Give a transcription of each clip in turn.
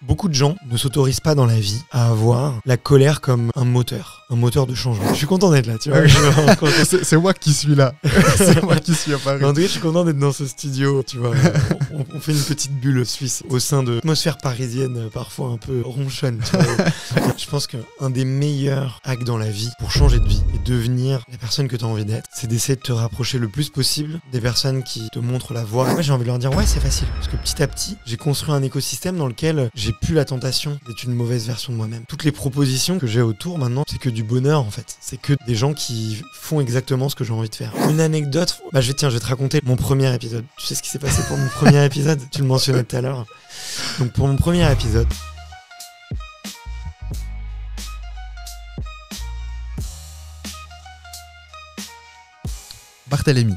Beaucoup de gens ne s'autorisent pas dans la vie à avoir la colère comme un moteur de changement. Je suis content d'être là, tu vois. C'est moi qui suis là. C'est moi qui suis apparu. En tout cas, je suis content d'être dans ce studio, tu vois. On fait une petite bulle suisse au sein de l'atmosphère parisienne, parfois un peu ronchonne, tu vois. Je pense qu'un des meilleurs hacks dans la vie pour changer de vie et devenir la personne que tu as envie d'être, c'est d'essayer de te rapprocher le plus possible des personnes qui te montrent la voie. Moi, j'ai envie de leur dire, ouais, c'est facile. Parce que petit à petit, j'ai construit un écosystème dans lequel j'ai plus la tentation d'être une mauvaise version de moi-même. Toutes les propositions que j'ai autour maintenant, c'est que du bonheur en fait. C'est que des gens qui font exactement ce que j'ai envie de faire. Une anecdote, je vais te raconter mon premier épisode. Tu sais ce qui s'est passé pour mon premier épisode? Tu le mentionnais tout à l'heure. Donc pour mon premier épisode, Barthélemy,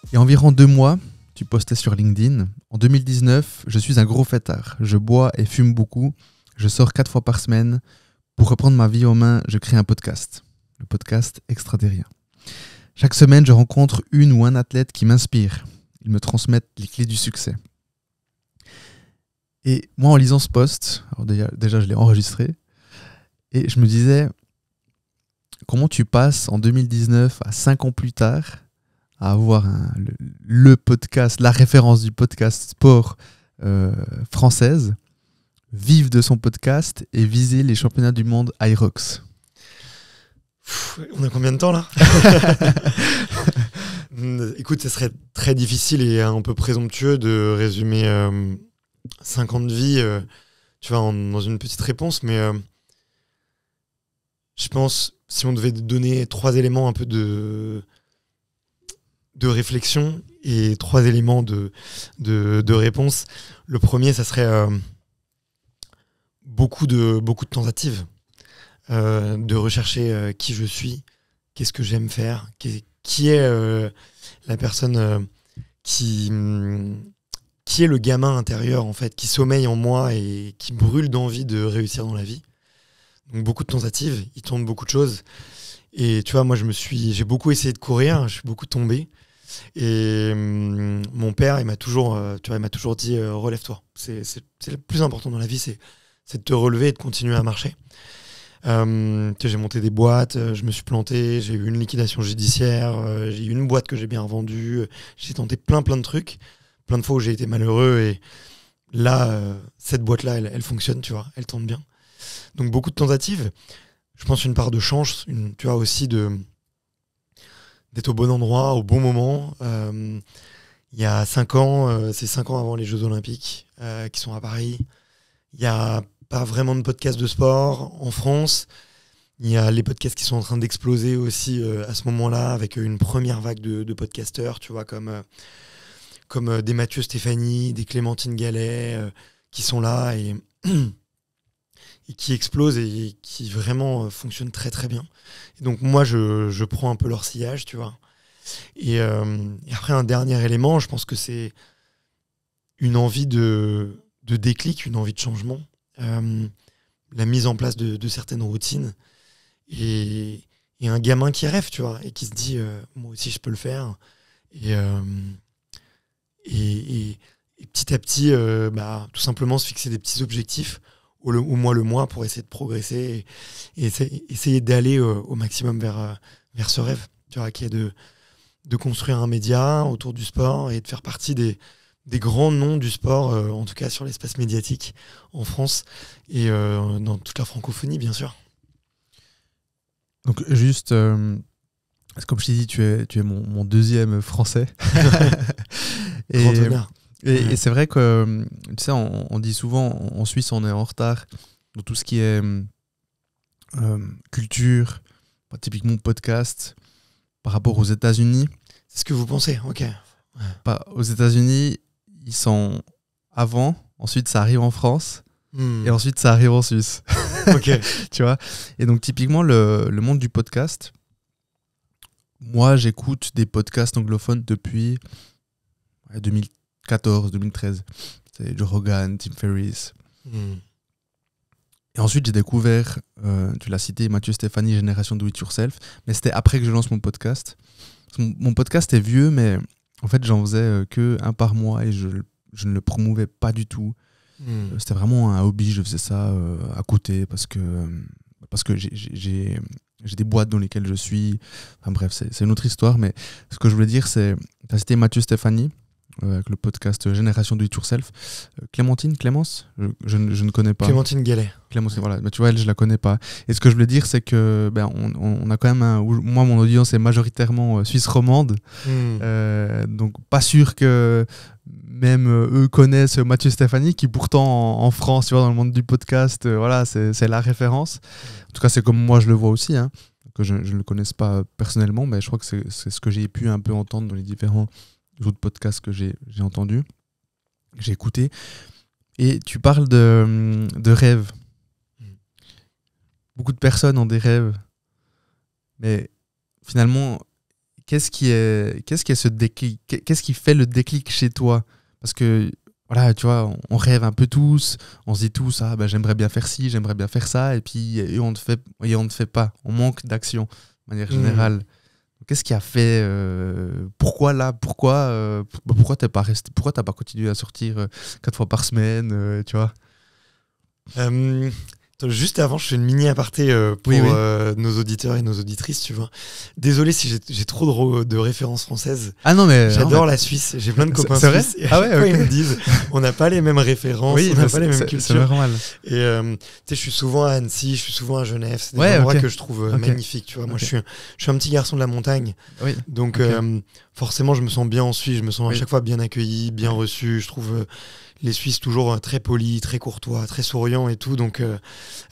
il y a environ 2 mois, tu postais sur LinkedIn. En 2019, je suis un gros fêtard. Je bois et fume beaucoup. Je sors 4 fois par semaine. Pour reprendre ma vie en main, je crée un podcast. Le podcast Extraterrien. Chaque semaine, je rencontre une ou un athlète qui m'inspire. Ils me transmettent les clés du succès. Et moi, en lisant ce post, alors déjà je l'ai enregistré, et je me disais, comment tu passes en 2019 à 5 ans plus tard à avoir le podcast, la référence du podcast sport française, vivre de son podcast et viser les championnats du monde Irox. On a combien de temps là? Écoute, ce serait très difficile et un peu présomptueux de résumer 5 ans de vie tu vois, dans une petite réponse, mais je pense, si on devait donner 3 éléments un peu de réflexion et 3 éléments de réponse. Le premier, ça serait beaucoup de tentatives, de rechercher qui je suis, qu'est-ce que j'aime faire, qui est la personne qui est le gamin intérieur en fait, qui sommeille en moi et qui brûle d'envie de réussir dans la vie. Donc beaucoup de tentatives, il tourne beaucoup de choses. Et tu vois, moi j'ai beaucoup essayé de courir, je suis beaucoup tombé. Et mon père, il m'a toujours dit relève-toi. C'est le plus important dans la vie, c'est de te relever et de continuer à marcher. J'ai monté des boîtes, je me suis planté, j'ai eu une liquidation judiciaire, j'ai eu une boîte que j'ai bien revendue, j'ai tenté plein de trucs, plein de fois où j'ai été malheureux et là, cette boîte-là, elle fonctionne, tu vois, elle tourne bien. Donc beaucoup de tentatives. Je pense une part de chance, tu vois, aussi d'être au bon endroit, au bon moment. Il y a 5 ans, c'est 5 ans avant les Jeux Olympiques qui sont à Paris. Il n'y a pas vraiment de podcasts de sport en France. Il y a les podcasts qui sont en train d'exploser aussi à ce moment-là, avec une première vague de podcasteurs, tu vois, comme des Mathieu Stéphanie, des Clémentine Gallet, qui sont là et qui explosent et qui vraiment fonctionnent très très bien. Et donc moi, je prends un peu leur sillage, tu vois. Et après, un dernier élément, je pense que c'est une envie de déclic, une envie de changement, la mise en place de certaines routines et un gamin qui rêve, tu vois, et qui se dit moi aussi je peux le faire. Et petit à petit, tout simplement se fixer des petits objectifs au mois pour essayer de progresser et essayer d'aller au maximum vers ce rêve, tu vois, qui est de construire un média autour du sport et de faire partie des grands noms du sport, en tout cas sur l'espace médiatique en France et dans toute la francophonie, bien sûr. Donc juste, comme je t'ai dit, tu es mon deuxième français. Grand honneur. Et c'est vrai que, tu sais, on dit souvent, en Suisse, on est en retard dans tout ce qui est culture, typiquement podcast, par rapport aux États-Unis. C'est ce que vous pensez, ok. Ouais. Aux États-Unis, ils sont avant, ensuite ça arrive en France, et ensuite ça arrive en Suisse. Ok. Tu vois ? Et donc, typiquement, le monde du podcast, moi, j'écoute des podcasts anglophones depuis 2014, 2013. C'est Joe Rogan, Tim Ferriss. Et ensuite, j'ai découvert, tu l'as cité, Mathieu Stéphanie, Génération Do It Yourself. Mais c'était après que je lance mon podcast. Mon podcast est vieux, mais en fait, j'en faisais que un par mois et je ne le promouvais pas du tout. C'était vraiment un hobby, je faisais ça à côté parce que j'ai des boîtes dans lesquelles je suis. Enfin bref, c'est une autre histoire, mais ce que je voulais dire, c'est, tu as cité Mathieu Stéphanie, avec le podcast Génération Do It Yourself. Clémence, je ne connais pas. Clémentine Gallet. Clémence, voilà. Mais tu vois, elle, je la connais pas. Et ce que je voulais dire, c'est que on a quand même moi, mon audience est majoritairement suisse romande. Donc, pas sûr que même eux connaissent Mathieu Stéphanie, qui pourtant en France, tu vois, dans le monde du podcast, voilà, c'est la référence. En tout cas, c'est comme moi je le vois aussi, hein, que je ne le connaisse pas personnellement, mais je crois que c'est ce que j'ai pu un peu entendre dans les différents autres podcasts que j'ai entendus, que j'ai écoutés. Et tu parles de rêves. Beaucoup de personnes ont des rêves, mais finalement, qu'est-ce qui est ce déclic? Qu'est-ce qui fait le déclic chez toi? Parce que voilà, tu vois, on rêve un peu tous, on se dit tous, ah ben j'aimerais bien faire ci, j'aimerais bien faire ça, et puis on ne fait pas, on manque d'action de manière générale. Qu'est-ce qui a fait pourquoi t'as pas continué à sortir 4 fois par semaine, tu vois? Juste avant, je fais une mini aparté pour nos auditeurs et nos auditrices, tu vois. Désolé si j'ai trop de références françaises. Ah non, mais j'adore la Suisse. J'ai plein de copains suisses. Et à chaque fois, ils me disent, on n'a pas les mêmes références, on n'a pas les mêmes cultures. C'est normal. Et tu sais, je suis souvent à Annecy, je suis souvent à Genève. C'est des endroits que je trouve magnifiques, tu vois. Moi, je suis un petit garçon de la montagne. Oui. Donc, forcément, je me sens bien en Suisse. Je me sens à chaque fois bien accueilli, bien reçu. Je trouve les Suisses toujours très polis, très courtois, très souriants et tout. Donc,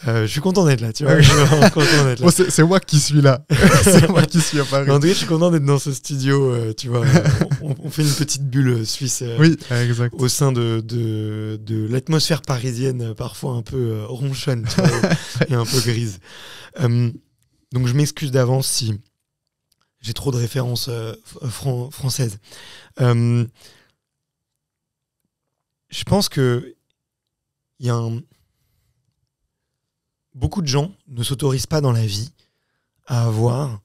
je suis content d'être là, tu vois. Je suis vraiment content d'être là. Bon, c'est moi qui suis là. C'est moi qui suis à Paris. Mais en tout cas, je suis content d'être dans ce studio, tu vois. On fait une petite bulle suisse exact. au sein de l'atmosphère parisienne, parfois un peu ronchonne, tu vois, et un peu grise. Donc, je m'excuse d'avance si j'ai trop de références françaises. Je pense que beaucoup de gens ne s'autorisent pas dans la vie à avoir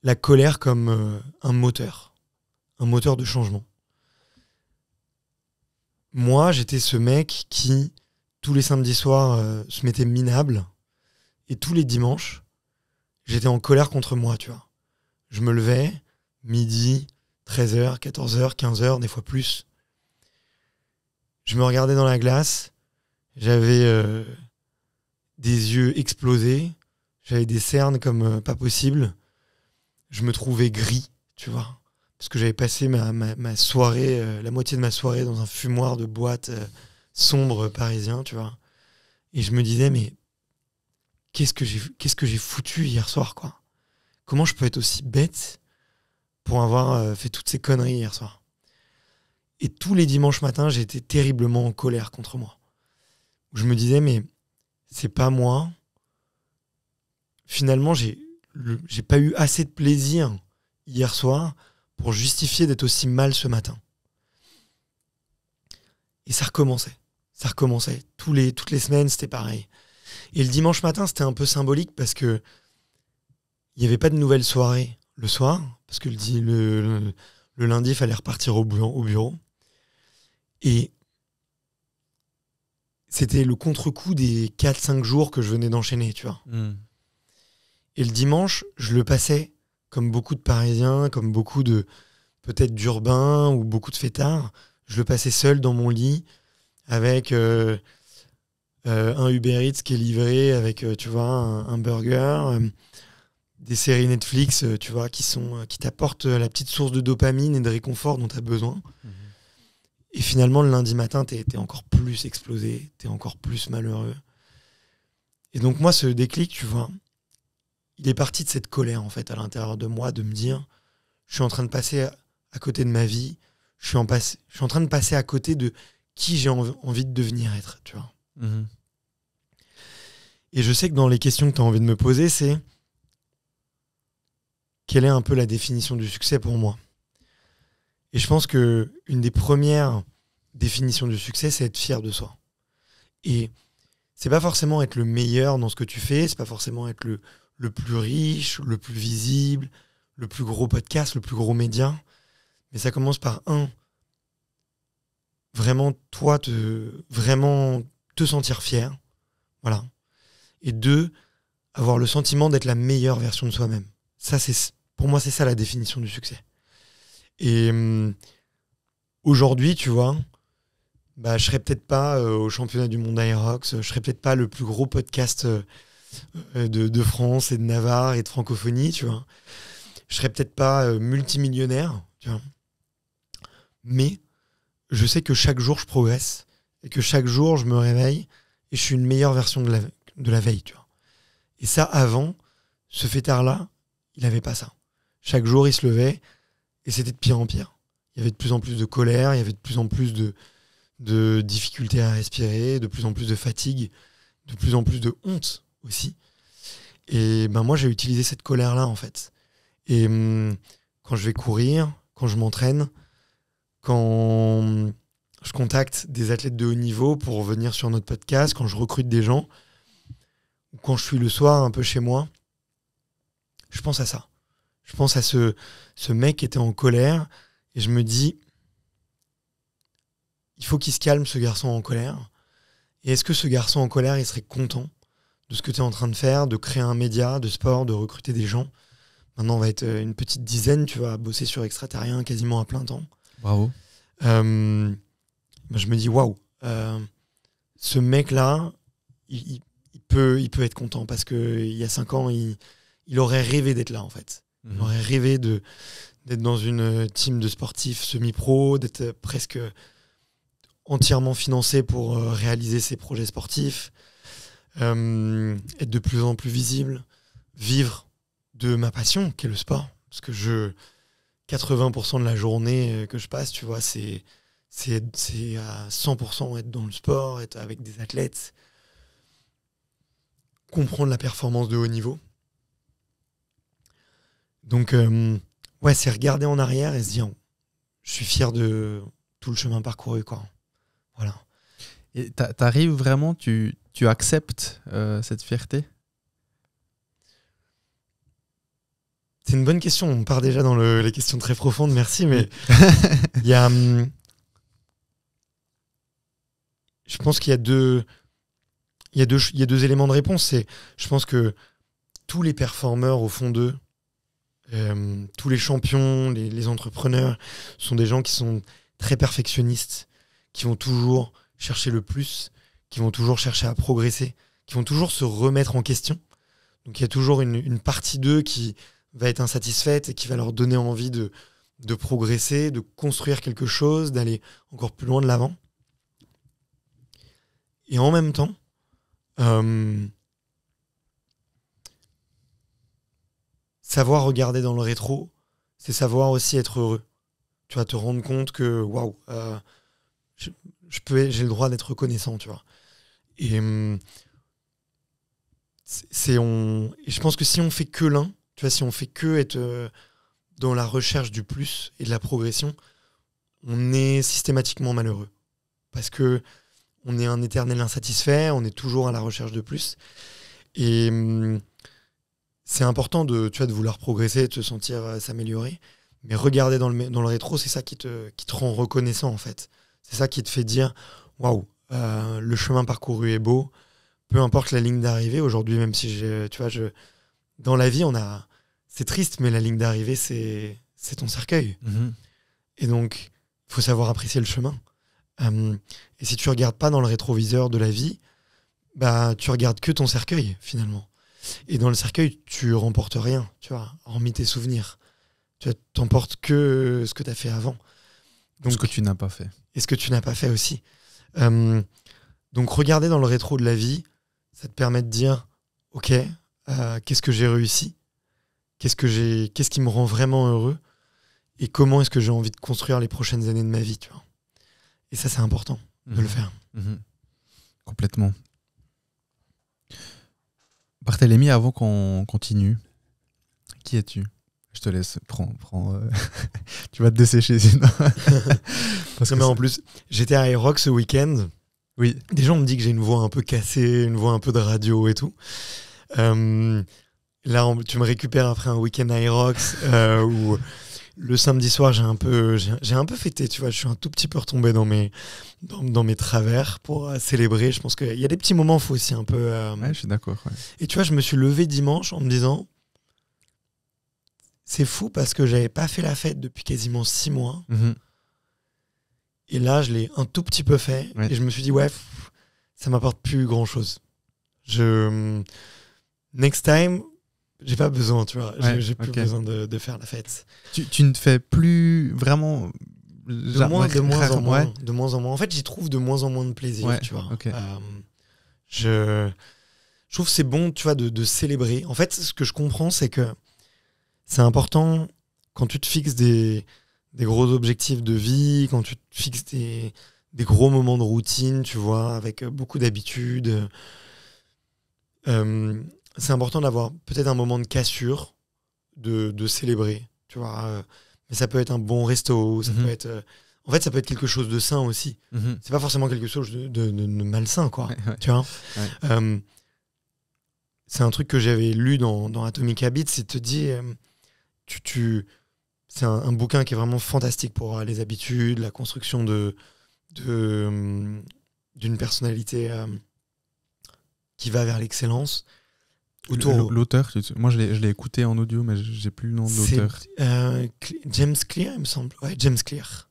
la colère comme un moteur de changement. Moi, j'étais ce mec qui, tous les samedis soirs, se mettait minable, et tous les dimanches, j'étais en colère contre moi, tu vois. Je me levais, midi, 13h, 14h, 15h, des fois plus. Je me regardais dans la glace, j'avais des yeux explosés, j'avais des cernes comme pas possible. Je me trouvais gris, tu vois, parce que j'avais passé ma soirée, la moitié de ma soirée dans un fumoir de boîte sombre parisien, tu vois. Et je me disais, mais qu'est-ce que j'ai foutu hier soir, quoi? Comment je peux être aussi bête pour avoir fait toutes ces conneries hier soir? Et tous les dimanches matins, j'étais terriblement en colère contre moi. Je me disais, mais c'est pas moi. Finalement, j'ai pas eu assez de plaisir hier soir pour justifier d'être aussi mal ce matin. Et ça recommençait. Toutes les semaines, c'était pareil. Et le dimanche matin, c'était un peu symbolique parce que il n'y avait pas de nouvelle soirée le soir, parce que le lundi, il fallait repartir au bureau. Et c'était le contre-coup des 4-5 jours que je venais d'enchaîner, tu vois. Et le dimanche, je le passais comme beaucoup de Parisiens, comme beaucoup de, peut-être d'urbains ou beaucoup de fêtards. Je le passais seul dans mon lit avec un Uber Eats qui est livré avec, tu vois, un burger, des séries Netflix, tu vois, qui t'apportent la petite source de dopamine et de réconfort dont tu as besoin. Et finalement, le lundi matin, t'es encore plus explosé, t'es encore plus malheureux. Et donc moi, ce déclic, tu vois, il est parti de cette colère, en fait, à l'intérieur de moi, de me dire, je suis en train de passer à côté de ma vie, je suis en train de passer à côté de qui j'ai envie de devenir être, tu vois. Et je sais que dans les questions que tu as envie de me poser, c'est quelle est un peu la définition du succès pour moi? Et je pense que une des premières définitions du succès, c'est être fier de soi. Et c'est pas forcément être le meilleur dans ce que tu fais, c'est pas forcément être le plus riche, le plus visible, le plus gros podcast, le plus gros média. Mais ça commence par vraiment, toi, vraiment te sentir fier. Voilà. Et 2, avoir le sentiment d'être la meilleure version de soi-même. Ça, pour moi, c'est ça la définition du succès. Et aujourd'hui, tu vois, bah, je serais peut-être pas au championnat du monde Aerox, je serais peut-être pas le plus gros podcast de France et de Navarre et de francophonie, tu vois. Je serais peut-être pas multimillionnaire, tu vois. Mais je sais que chaque jour, je progresse et que chaque jour, je me réveille et je suis une meilleure version de la veille, tu vois. Et ça, avant, ce fêtard-là, il avait pas ça. Chaque jour, il se levait et c'était de pire en pire. Il y avait de plus en plus de colère, il y avait de plus en plus de difficultés à respirer, de plus en plus de fatigue, de plus en plus de honte aussi. Et ben moi, j'ai utilisé cette colère-là, en fait. Et quand je vais courir, quand je m'entraîne, quand je contacte des athlètes de haut niveau pour venir sur notre podcast, quand je recrute des gens, ou quand je suis le soir un peu chez moi, je pense à ça. Je pense à ce mec qui était en colère et je me dis, il faut qu'il se calme, ce garçon en colère. Et est-ce que ce garçon en colère, il serait content de ce que tu es en train de faire, de créer un média, de sport, de recruter des gens? Maintenant, on va être une petite dizaine, tu vas bosser sur Extraterrien quasiment à plein temps. Bravo. Je me dis, waouh, ce mec-là, il peut être content parce qu'il y a 5 ans, il aurait rêvé d'être là, en fait. Il aurait rêvé d'être dans une team de sportifs semi-pro, d'être presque entièrement financé pour réaliser ses projets sportifs, être de plus en plus visible, vivre de ma passion, qui est le sport. Parce que 80% de la journée que je passe, tu vois, c'est à 100% être dans le sport, être avec des athlètes, comprendre la performance de haut niveau. Donc, ouais, c'est regarder en arrière et se dire, je suis fier de tout le chemin parcouru, quoi. Voilà. Et t'arrives vraiment, tu acceptes cette fierté? C'est une bonne question. On part déjà dans les questions très profondes, merci, mais il y a... je pense qu'il y a deux éléments de réponse. Je pense que tous les performeurs, au fond d'eux, tous les champions, les entrepreneurs, sont des gens qui sont très perfectionnistes, qui vont toujours chercher le plus, qui vont toujours chercher à progresser, qui vont toujours se remettre en question. Donc il y a toujours une partie d'eux qui va être insatisfaite et qui va leur donner envie de progresser, de construire quelque chose, d'aller encore plus loin de l'avant. Et en même temps, savoir regarder dans le rétro, c'est savoir aussi être heureux. Tu vas te rendre compte que, waouh, j'ai le droit d'être reconnaissant, tu vois. Et je pense que si on fait que l'un, tu vois, si on fait que être dans la recherche du plus et de la progression, on est systématiquement malheureux. Parce que on est un éternel insatisfait, on est toujours à la recherche de plus. Et c'est important de vouloir progresser, de se sentir s'améliorer. Mais regarder dans le rétro, c'est ça qui te rend reconnaissant, en fait. C'est ça qui te fait dire, waouh, le chemin parcouru est beau. Peu importe la ligne d'arrivée. Aujourd'hui, même si dans la vie, c'est triste, mais la ligne d'arrivée, c'est ton cercueil. Et donc, il faut savoir apprécier le chemin. Et si tu regardes pas dans le rétroviseur de la vie, bah, tu regardes que ton cercueil, finalement. Et dans le cercueil, tu remportes rien, tu vois, hormis tes souvenirs. Tu t'emportes que ce que tu as fait avant. Donc, ce que tu n'as pas fait. Et ce que tu n'as pas fait aussi. Donc, regarder dans le rétro de la vie, ça te permet de dire, ok, qu'est-ce que j'ai réussi ? Qu'est-ce qui me rend vraiment heureux ? Et comment est-ce que j'ai envie de construire les prochaines années de ma vie, tu vois ? Et ça, c'est important de le faire. Complètement. Barthélemy, avant qu'on continue, qui es-tu ? Je te laisse, prends. Tu vas te dessécher sinon. Parce que en plus, j'étais à Aerox ce week-end. Oui. Des gens me disent que j'ai une voix un peu cassée, une voix un peu de radio et tout. Là, tu me récupères après un week-end à Aerox où le samedi soir, j'ai un peu fêté, tu vois. Je suis un tout petit peu retombé dans mes travers pour célébrer. Je pense qu'il y a des petits moments, il faut aussi un peu. Ouais, je suis d'accord. Ouais. Et tu vois, je me suis levé dimanche en me disant, c'est fou parce que j'avais pas fait la fête depuis quasiment 6 mois. Mhm. Et là, je l'ai un tout petit peu fait. Ouais. Et je me suis dit, ouais, ça m'apporte plus grand-chose. Next time, j'ai pas besoin, tu vois. Ouais, J'ai plus ok. besoin de faire la fête. Tu ne fais plus vraiment. De moins en moins. Ouais. De moins en moins. En fait, j'y trouve de moins en moins de plaisir, Ouais, tu vois. ok. Je trouve que c'est bon, tu vois, de célébrer. En fait, ce que je comprends, c'est que c'est important quand tu te fixes des gros objectifs de vie, quand tu te fixes des gros moments de routine, tu vois, avec beaucoup d'habitudes. C'est important d'avoir peut-être un moment de cassure, de célébrer, tu vois. Mais ça peut être un bon resto, ça peut être... en fait, ça peut être quelque chose de sain aussi. Mhm. C'est pas forcément quelque chose de malsain, quoi. Ouais. Tu vois. Ouais. C'est un truc que j'avais lu dans Atomic Habits, c'est de te dire... c'est un bouquin qui est vraiment fantastique pour les habitudes, la construction d'une personnalité qui va vers l'excellence. L'auteur, moi je l'ai écouté en audio, mais j'ai plus le nom de l'auteur. James Clear, il me semble. Ouais, James Clear.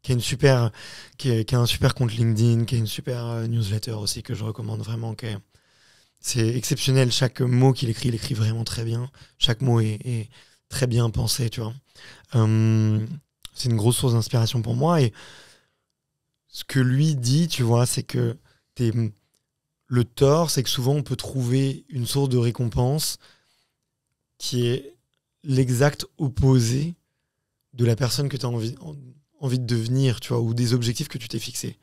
Qui a un super compte LinkedIn, qui a une super newsletter aussi que je recommande vraiment. C'est exceptionnel. Chaque mot qu'il écrit, il écrit vraiment très bien. Chaque mot est très bien pensé, tu vois. C'est une grosse source d'inspiration pour moi. Et ce que lui dit, tu vois, c'est que le tort, c'est que souvent on peut trouver une source de récompense qui est l'exact opposé de la personne que tu as envie de devenir, tu vois, ou des objectifs que tu t'es fixés.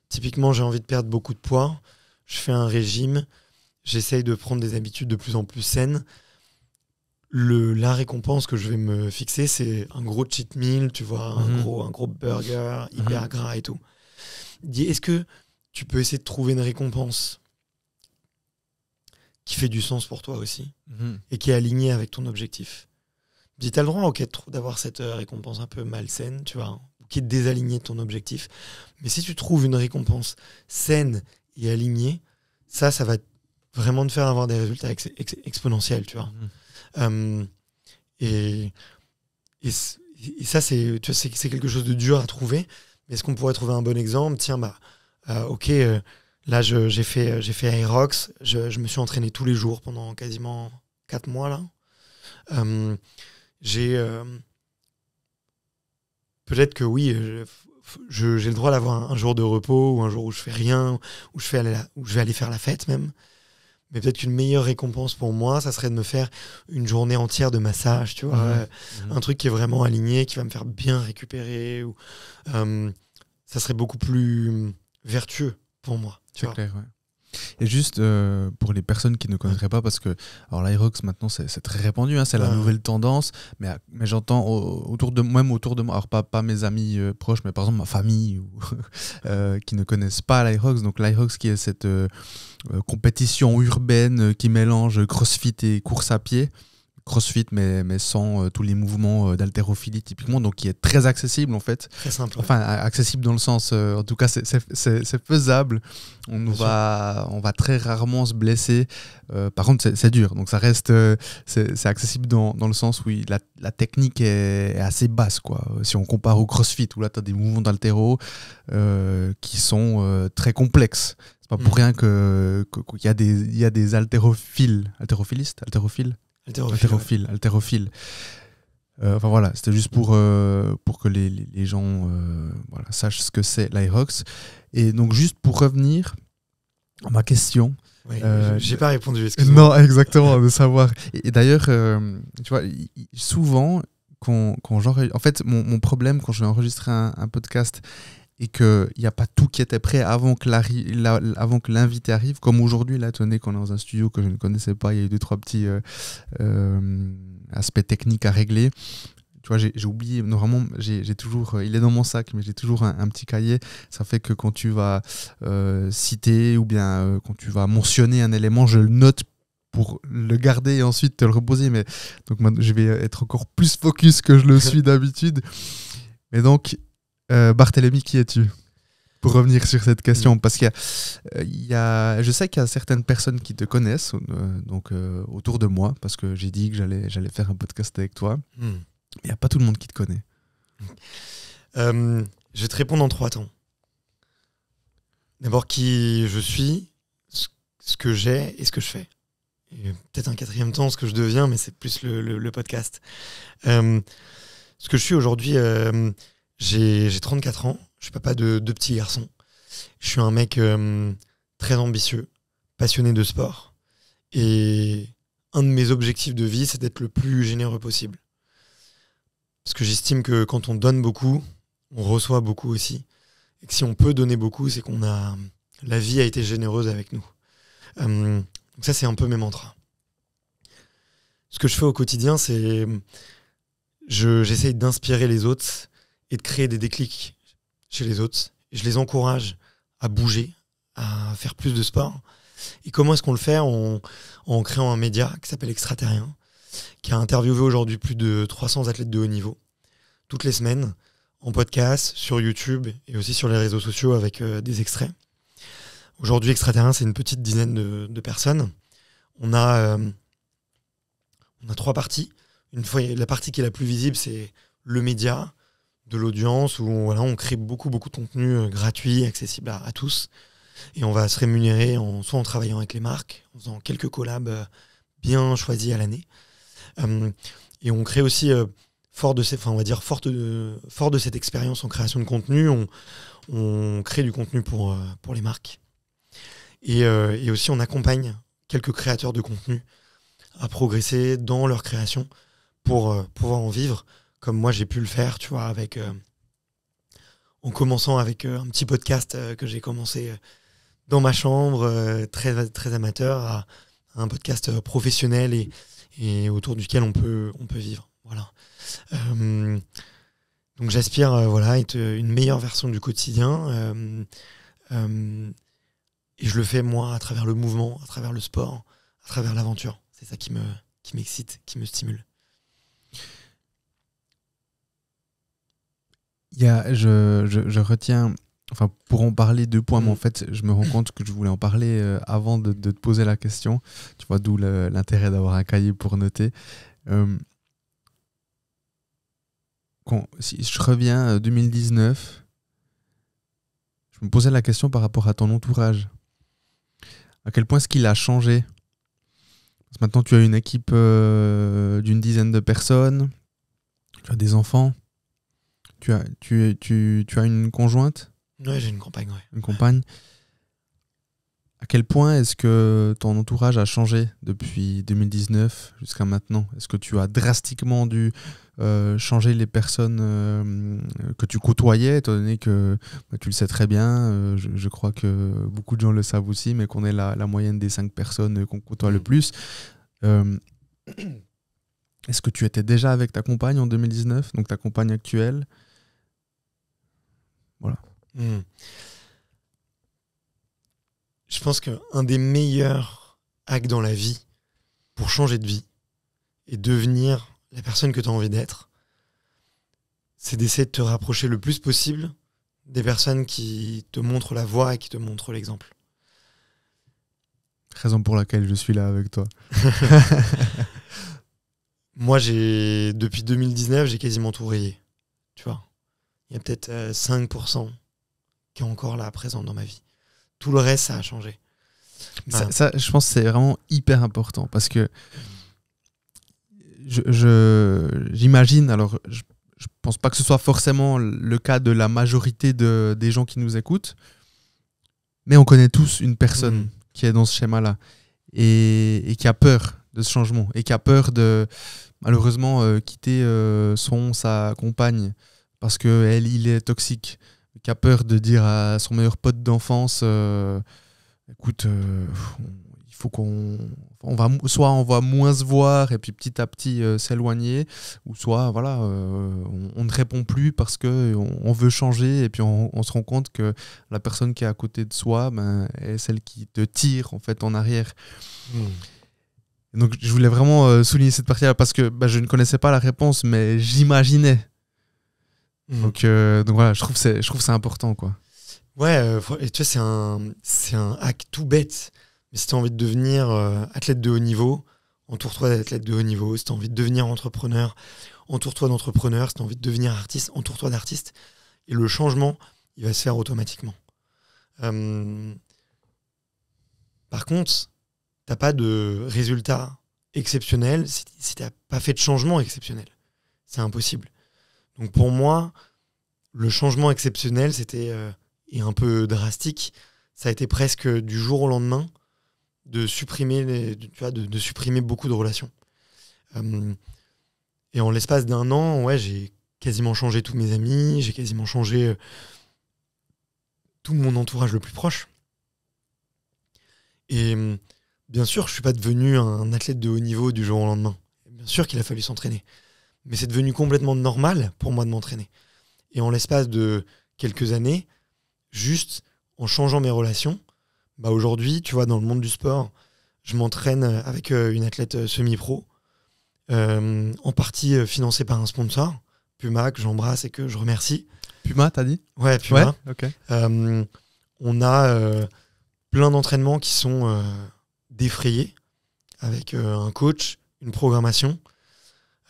Typiquement, j'ai envie de perdre beaucoup de poids, je fais un régime, j'essaye de prendre des habitudes de plus en plus saines. La récompense que je vais me fixer, c'est un gros cheat meal, tu vois, un gros burger, hyper gras et tout. Est-ce que tu peux essayer de trouver une récompense qui fait du sens pour toi aussi et qui est alignée avec ton objectif? Tu as le droit, ok, d'avoir cette récompense un peu malsaine, tu vois, qui est désalignée de ton objectif. Mais si tu trouves une récompense saine et alignée, ça va vraiment te faire avoir des résultats exponentiels, tu vois. Et ça, c'est quelque chose de dur à trouver. Mais est-ce qu'on pourrait trouver un bon exemple? Tiens, là, j'ai fait Aerox. Je me suis entraîné tous les jours pendant quasiment 4 mois, là. Peut-être que oui, j'ai le droit d'avoir un jour de repos ou un jour où je fais rien, où je vais aller faire la fête même. Mais peut-être qu'une meilleure récompense pour moi, ça serait de me faire une journée entière de massage, tu vois, un truc qui est vraiment aligné, qui va me faire bien récupérer. Ça serait beaucoup plus vertueux pour moi. C'est clair, ouais. Et juste pour les personnes qui ne connaîtraient pas, parce que l'Aerox maintenant c'est très répandu, hein, c'est la nouvelle tendance, mais j'entends autour de moi, alors pas mes amis proches, mais par exemple ma famille qui ne connaissent pas l'Aerox. Donc l'Aerox qui est cette compétition urbaine qui mélange crossfit et course à pied. CrossFit mais sans tous les mouvements d'haltérophilie typiquement, donc qui est très accessible en fait. Très simple. Enfin accessible dans le sens, en tout cas c'est faisable. On va très rarement se blesser. Par contre c'est dur, donc ça reste c'est accessible dans le sens où la technique est assez basse quoi. Si on compare au CrossFit où là tu as des mouvements d'haltéro qui sont très complexes. C'est pas pour rien qu'il y a des haltérophiles. Haltérophile. Enfin voilà, c'était juste pour que les gens sachent ce que c'est l'Aerox. Et donc juste pour revenir à ma question. Oui, j'ai pas répondu, excuse-moi. Non, exactement, de savoir. Et d'ailleurs, tu vois, souvent, en fait, mon problème quand je vais enregistrer un podcast et qu'il n'y a pas tout qui était prêt avant que l'invité arrive, comme aujourd'hui, là, tenez qu'on est dans un studio que je ne connaissais pas, il y a eu 2-3 petits aspects techniques à régler. Tu vois, j'ai oublié, normalement, j'ai toujours, il est dans mon sac, mais j'ai toujours un petit cahier. Ça fait que quand tu vas citer ou bien quand tu vas mentionner un élément, je le note pour le garder et ensuite te le reposer. Mais donc je vais être encore plus focus que je le suis d'habitude. Mais donc, Barthélemy, qui es-tu? Pour revenir sur cette question, parce qu'il y a, je sais qu'il y a certaines personnes qui te connaissent autour de moi, parce que j'ai dit que j'allais faire un podcast avec toi. Mais il n'y a pas tout le monde qui te connaît. Je vais te répondre en 3 temps. D'abord, qui je suis, ce que j'ai et ce que je fais. Et peut-être un 4e temps, ce que je deviens, mais c'est plus le podcast. Ce que je suis aujourd'hui, j'ai 34 ans. Je suis papa de 2 petits garçons. Je suis un mec très ambitieux, passionné de sport. Et un de mes objectifs de vie, c'est d'être le plus généreux possible. Parce que j'estime que quand on donne beaucoup, on reçoit beaucoup aussi. Et que si on peut donner beaucoup, c'est la vie a été généreuse avec nous. Donc ça, c'est un peu mes mantras. Ce que je fais au quotidien, c'est j'essaye d'inspirer les autres et de créer des déclics chez les autres. Et je les encourage à bouger, à faire plus de sport. Et comment est-ce qu'on le fait? En créant un média qui s'appelle Extraterrien, qui a interviewé aujourd'hui plus de 300 athlètes de haut niveau, toutes les semaines, en podcast, sur YouTube et aussi sur les réseaux sociaux avec des extraits. Aujourd'hui, Extraterrien, c'est une petite dizaine de personnes. On a 3 parties. Une fois, la partie qui est la plus visible, c'est le média, de l'audience, où on crée beaucoup de contenu gratuit, accessible à tous. Et on va se rémunérer soit en travaillant avec les marques, en faisant quelques collabs bien choisis à l'année. Et on crée aussi, fort de cette expérience en création de contenu, on crée du contenu pour les marques. Et aussi, on accompagne quelques créateurs de contenu à progresser dans leur création pour pouvoir en vivre, comme moi j'ai pu le faire, tu vois, en commençant avec un petit podcast que j'ai commencé dans ma chambre, très, très amateur, à un podcast professionnel et autour duquel on peut vivre. Voilà. Donc j'aspire à être une meilleure version du quotidien. Et je le fais, moi, à travers le mouvement, à travers le sport, à travers l'aventure. C'est ça qui m'excite, qui me stimule. Je retiens, enfin, pour en parler 2 points, mais en fait, je me rends compte que je voulais en parler avant de te poser la question. Tu vois, d'où l'intérêt d'avoir un cahier pour noter. Si je reviens à 2019, je me posais la question par rapport à ton entourage. À quel point est-ce qu'il a changé? Parce que maintenant, tu as une équipe d'une dizaine de personnes, tu as des enfants. Tu as une conjointe? Ouais, j'ai une compagne, ouais. Une compagne. À quel point est-ce que ton entourage a changé depuis 2019 jusqu'à maintenant? Est-ce que tu as drastiquement dû changer les personnes que tu côtoyais, étant donné que tu le sais très bien, je crois que beaucoup de gens le savent aussi, mais qu'on est la moyenne des 5 personnes qu'on côtoie le plus. Est-ce que tu étais déjà avec ta compagne en 2019, donc ta compagne actuelle? Voilà. Je pense qu'un des meilleurs hacks dans la vie pour changer de vie et devenir la personne que tu as envie d'être, c'est d'essayer de te rapprocher le plus possible des personnes qui te montrent la voie et qui te montrent l'exemple. Raison pour laquelle je suis là avec toi. Moi, depuis 2019, j'ai quasiment tout rayé. Tu vois, il y a peut-être 5% qui est encore là, présent dans ma vie. Tout le reste, ça a changé. Ça, je pense que c'est vraiment hyper important parce que j'imagine, alors je pense pas que ce soit forcément le cas de la majorité des gens qui nous écoutent, mais on connaît tous une personne qui est dans ce schéma-là et qui a peur de ce changement et qui a peur de malheureusement quitter sa compagne parce qu'il est toxique, qui a peur de dire à son meilleur pote d'enfance écoute, il faut soit on va moins se voir et puis petit à petit s'éloigner, ou soit voilà, on ne répond plus parce qu'on veut changer et puis on se rend compte que la personne qui est à côté de soi est celle qui te tire en fait en arrière. Donc, je voulais vraiment souligner cette partie-là parce que je ne connaissais pas la réponse, mais j'imaginais. Donc voilà, je trouve que c'est important, quoi. Ouais, et tu vois, c'est un hack tout bête. Mais si tu as envie de devenir athlète de haut niveau, entoure-toi d'athlètes de haut niveau. Si tu as envie de devenir entrepreneur, entoure-toi d'entrepreneurs. Si tu as envie de devenir artiste, entoure-toi d'artistes. Et le changement, il va se faire automatiquement. Par contre, t'as pas de résultat exceptionnel si t'as pas fait de changement exceptionnel. C'est impossible. Donc pour moi, le changement exceptionnel, c'était et un peu drastique. Ça a été presque du jour au lendemain de supprimer, de supprimer beaucoup de relations. Et en l'espace d'un an, ouais, j'ai quasiment changé tous mes amis, j'ai quasiment changé tout mon entourage le plus proche. Et bien sûr, je suis pas devenu un athlète de haut niveau du jour au lendemain. Bien sûr qu'il a fallu s'entraîner. Mais c'est devenu complètement normal pour moi de m'entraîner. Et en l'espace de quelques années, juste en changeant mes relations, aujourd'hui, tu vois, dans le monde du sport, je m'entraîne avec une athlète semi-pro, en partie financée par un sponsor, Puma, que j'embrasse et que je remercie. Puma, t'as dit ? Ouais, Puma. Ouais, ok. On a plein d'entraînements qui sont défrayés avec un coach, une programmation.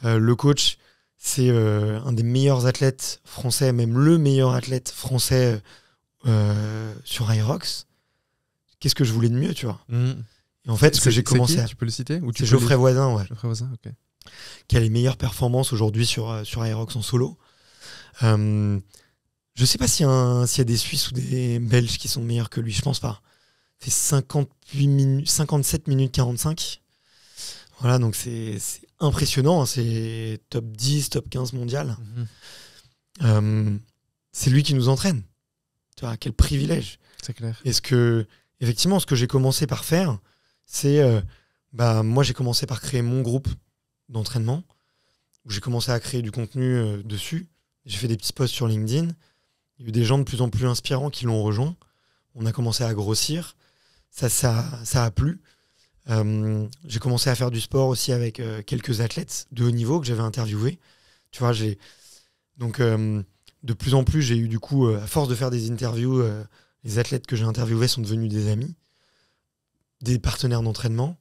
Le coach, c'est un des meilleurs athlètes français, même le meilleur athlète français sur Aerox. Qu'est-ce que je voulais de mieux, tu vois. Et en fait, ce que j'ai commencé tu peux le citer ou c'est Geoffrey Voisin, ouais. Geoffrey Voisin, ok. Qui a les meilleures performances aujourd'hui sur Aerox en solo. Je sais pas s'il y a des Suisses ou des Belges qui sont meilleurs que lui, je pense pas. C'est 57 minutes 45. Voilà, donc c'est impressionnant, hein, c'est top 10, top 15 mondial. C'est lui qui nous entraîne. Tu vois, quel privilège. C'est clair. Et effectivement, ce que j'ai commencé par faire, c'est moi j'ai commencé par créer mon groupe d'entraînement où j'ai commencé à créer du contenu dessus. J'ai fait des petits posts sur LinkedIn. Il y a eu des gens de plus en plus inspirants qui l'ont rejoint. On a commencé à grossir. Ça a plu. J'ai commencé à faire du sport aussi avec quelques athlètes de haut niveau que j'avais interviewés. Tu vois, donc de plus en plus, j'ai eu du coup, à force de faire des interviews, les athlètes que j'ai interviewés sont devenus des amis, des partenaires d'entraînement,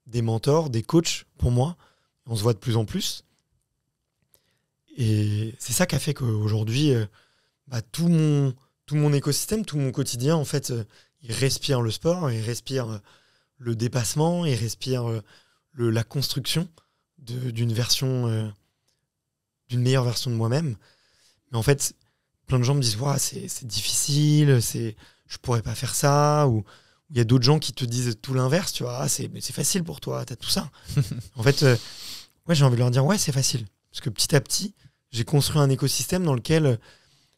des mentors, des coachs pour moi. On se voit de plus en plus. Et c'est ça qui a fait qu'aujourd'hui, tout mon écosystème, tout mon quotidien, en fait, il respire le sport, il respire le dépassement, il respire la construction d'une meilleure version de moi-même. Mais en fait, plein de gens me disent c'est difficile, je pourrais pas faire ça, ou il y a d'autres gens qui te disent tout l'inverse, tu vois, c'est facile pour toi, t'as tout ça. En fait, j'ai envie de leur dire c'est facile. Parce que petit à petit, j'ai construit un écosystème dans lequel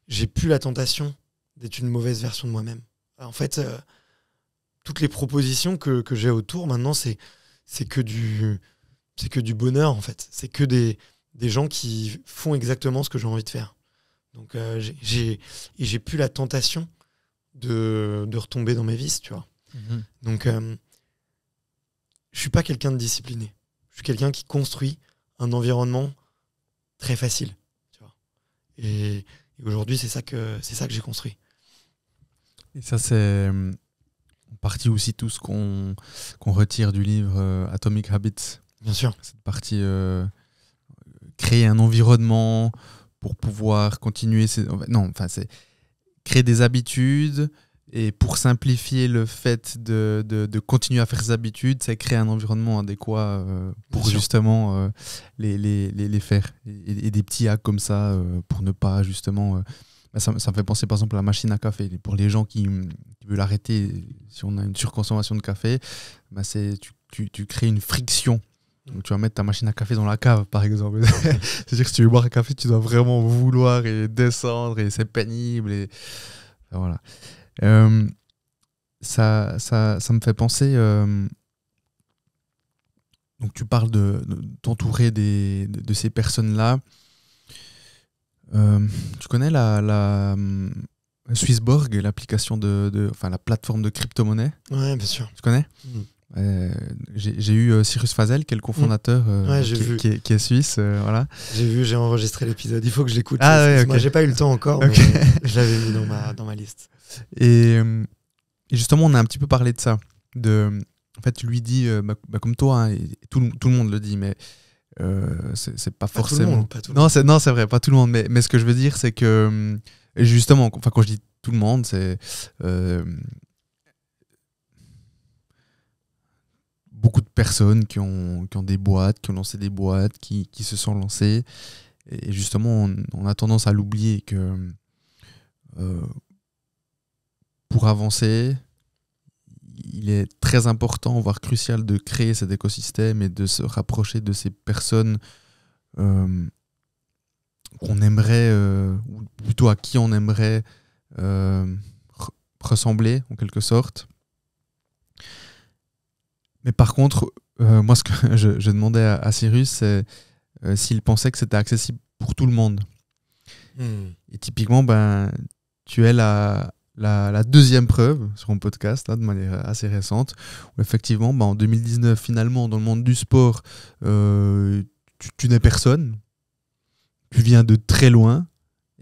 j'ai plus la tentation d'être une mauvaise version de moi-même. En fait, toutes les propositions que j'ai autour maintenant, c'est que du bonheur, en fait. C'est que des gens qui font exactement ce que j'ai envie de faire. Donc j'ai plus la tentation de retomber dans mes vices, tu vois. Donc je suis pas quelqu'un de discipliné. Je suis quelqu'un qui construit un environnement très facile, tu vois. Et aujourd'hui, c'est ça que j'ai construit. Et ça, c'est en partie aussi tout ce qu'on retire du livre Atomic Habits. Bien sûr. Cette partie créer un environnement pour pouvoir continuer. C'est créer des habitudes. Et pour simplifier le fait de continuer à faire ces habitudes, c'est créer un environnement adéquat pour justement les faire. Et des petits hacks comme ça pour ne pas justement... ça me fait penser par exemple à la machine à café. Pour les gens qui veulent arrêter, si on a une surconsommation de café, tu crées une friction. Donc, tu vas mettre ta machine à café dans la cave, par exemple. C'est-à-dire que si tu veux boire un café, tu dois vraiment vouloir et descendre et c'est pénible. Et... Enfin, voilà. Ça me fait penser... Donc tu parles de t'entourer de ces personnes-là. Tu connais la Swissborg, l'application la plateforme de crypto-monnaie ? Ouais, bien sûr. Tu connais ? J'ai eu Cyrus Fazel, qui est le cofondateur, Ouais, j'ai vu. qui est suisse. Voilà. J'ai enregistré l'épisode. Il faut que je l'écoute. Ah, ouais, Moi, ok. j'ai pas eu le temps encore, mais Ok. je l'avais mis dans ma liste. Et justement, on a un petit peu parlé de ça. En fait, lui dit, comme toi, hein, et tout le monde le dit, mais c'est pas forcément. Pas tout le monde. Non, c'est vrai, pas tout le monde. Mais ce que je veux dire, c'est que justement, enfin, quand je dis tout le monde, c'est beaucoup de personnes qui ont des boîtes, qui ont lancé des boîtes, qui se sont lancées. Et justement, on a tendance à l'oublier que pour avancer, il est très important, voire crucial, de créer cet écosystème et de se rapprocher de ces personnes qu'on aimerait, ou plutôt à qui on aimerait ressembler, en quelque sorte. Mais par contre, moi, ce que je demandais à Cyrus, c'est s'il pensait que c'était accessible pour tout le monde. Et typiquement, tu es la deuxième preuve sur mon podcast, là, de manière assez récente, où effectivement, en 2019, finalement, dans le monde du sport, tu n'es personne, tu viens de très loin,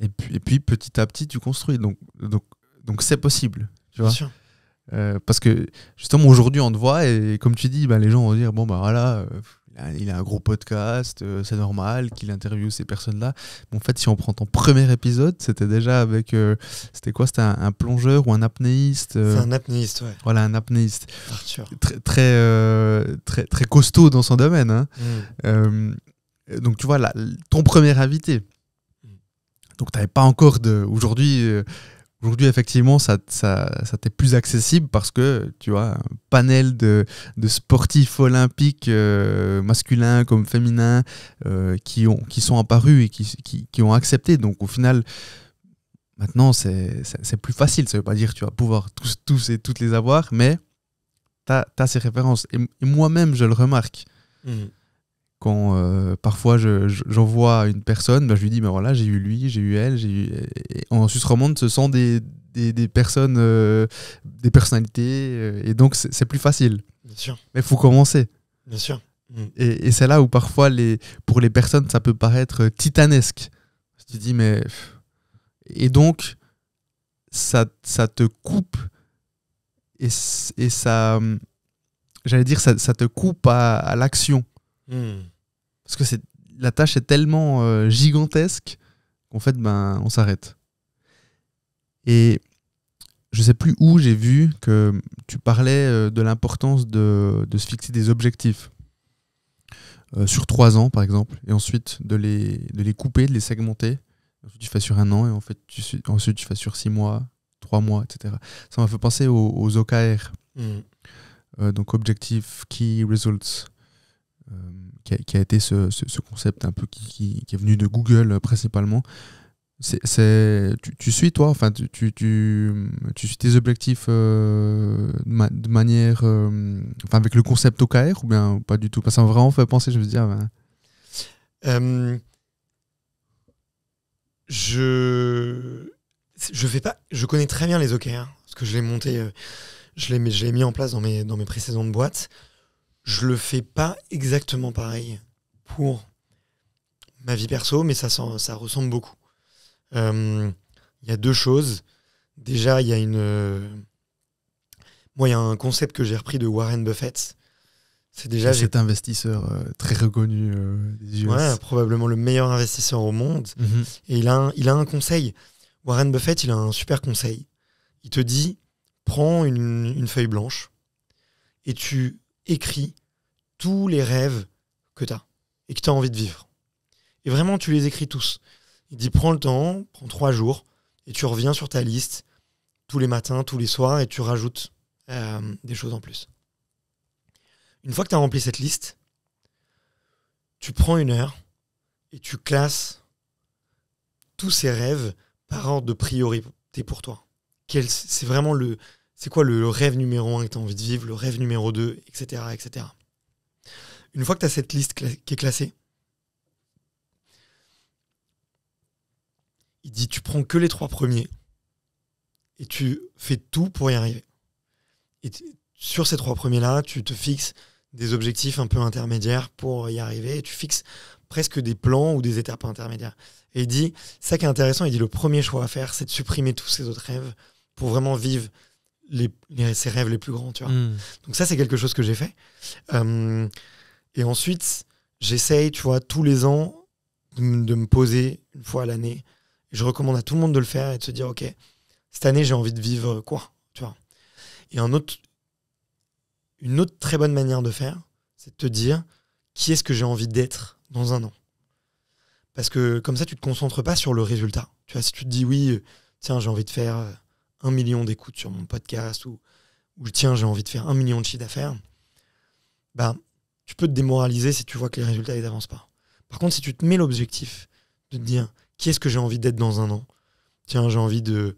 et puis petit à petit, tu construis. Donc c'est possible, tu vois. Bien sûr. Parce que justement, aujourd'hui, on te voit, et comme tu dis, les gens vont dire, voilà, il a un gros podcast, c'est normal qu'il interviewe ces personnes-là. Mais en fait, si on prend ton premier épisode, c'était déjà avec... c'était quoi? C'était un plongeur ou un apnéiste C'est un apnéiste, ouais. Voilà, un apnéiste. Arthur. Très costaud dans son domaine. Hein. Donc, tu vois, ton premier invité. Donc, tu n'avais pas encore de... Aujourd'hui, effectivement, ça t'est plus accessible parce que tu vois un panel de sportifs olympiques masculins comme féminins qui sont apparus et qui ont accepté. Donc au final, maintenant, c'est plus facile. Ça ne veut pas dire que tu vas pouvoir tous et toutes les avoir, mais tu as ces références. Et moi-même, je le remarque. Quand parfois j'envoie une personne, je lui dis voilà, j'ai eu lui, j'ai eu elle, et en Suisse romande, ce sont des personnes, des personnalités, et donc c'est plus facile. Bien sûr. Mais il faut commencer. Bien sûr. Et c'est là où parfois, pour les personnes, ça peut paraître titanesque. Tu te dis, mais... Et donc, ça te coupe, et ça... J'allais dire, ça te coupe à l'action. Parce que la tâche est tellement gigantesque qu'en fait, on s'arrête. Et je sais plus où j'ai vu que tu parlais de l'importance de se fixer des objectifs sur 3 ans, par exemple, et ensuite de les couper, de les segmenter. Ensuite, tu fais sur 1 an, et en fait, ensuite, tu fais sur 6 mois, 3 mois, etc. Ça m'a fait penser aux OKR. Donc, Objective Key Results. Qui a été ce concept un peu qui est venu de Google principalement. Tu suis, toi, enfin, tu suis tes objectifs de manière... enfin, avec le concept OKR ou bien pas du tout? Parce que ça m'a vraiment fait penser, je me suis dit... Je fais pas... Je connais très bien les OKR, parce que je l'ai monté... je l'ai mis en place dans mes précédentes boîtes. Je le fais pas exactement pareil pour ma vie perso, mais ça ressemble beaucoup. Il y a 2 choses. Déjà, il y a il y a un concept que j'ai repris de Warren Buffett. C'est déjà cet investisseur très reconnu des US. Ouais, probablement le meilleur investisseur au monde. Et il a un conseil. Warren Buffett, il a un super conseil. Il te dit, prends une feuille blanche et tu écris tous les rêves que tu as et que tu as envie de vivre. Et vraiment, tu les écris tous. Il dit, prends le temps, prends 3 jours, et tu reviens sur ta liste tous les matins, tous les soirs, et tu rajoutes des choses en plus. Une fois que tu as rempli cette liste, tu prends 1 heure et tu classes tous ces rêves par ordre de priorité pour toi. C'est vraiment c'est quoi le rêve numéro 1 que tu as envie de vivre, le rêve numéro 2, etc., etc. Une fois que tu as cette liste qui est classée, il dit tu prends que les 3 premiers et tu fais tout pour y arriver. Et sur ces 3 premiers-là, tu te fixes des objectifs un peu intermédiaires pour y arriver et tu fixes presque des plans ou des étapes intermédiaires. Et il dit, ça qui est intéressant, il dit le premier choix à faire, c'est de supprimer tous ces autres rêves pour vraiment vivre ses rêves les plus grands, tu vois. Donc ça, c'est quelque chose que j'ai fait. Et ensuite, j'essaye, tu vois, tous les ans de me poser une fois à l'année. Et je recommande à tout le monde de le faire et de se dire, ok, cette année, j'ai envie de vivre quoi, tu vois. Et une autre très bonne manière de faire, c'est de te dire qui est-ce que j'ai envie d'être dans un an. Parce que comme ça, tu te concentres pas sur le résultat. Tu vois, si tu te dis oui, tiens, j'ai envie de faire 1 million d'écoutes sur mon podcast ou tiens, j'ai envie de faire 1 million de chiffre d'affaires, bah, tu peux te démoraliser si tu vois que les résultats ils n'avancent pas. Par contre, si tu te mets l'objectif de te dire qui est-ce que j'ai envie d'être dans un an, tiens, j'ai envie d'être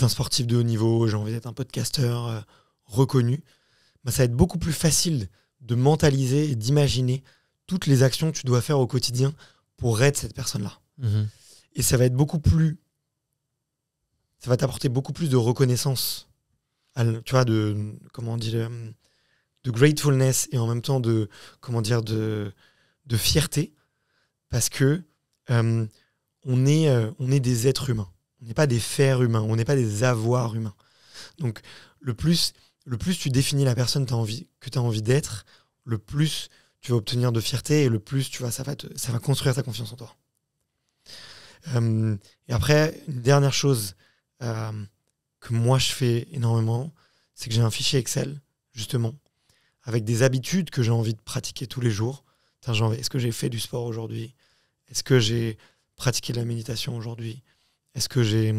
un sportif de haut niveau, j'ai envie d'être un podcasteur reconnu, bah, ça va être beaucoup plus facile de mentaliser et d'imaginer toutes les actions que tu dois faire au quotidien pour être cette personne-là. Et ça va être ça va t'apporter beaucoup plus de reconnaissance, tu vois, de gratefulness et en même temps de fierté, parce que on est des êtres humains. On n'est pas des fers humains, on n'est pas des avoirs humains. Donc le plus tu définis la personne que tu as envie d'être, le plus tu vas obtenir de fierté et le plus ça va construire ta confiance en toi. Et après, une dernière chose que moi je fais énormément, c'est que j'ai un fichier Excel, justement, avec des habitudes que j'ai envie de pratiquer tous les jours. Est-ce que j'ai fait du sport aujourd'hui ? Est-ce que j'ai pratiqué de la méditation aujourd'hui ? Est-ce que j'ai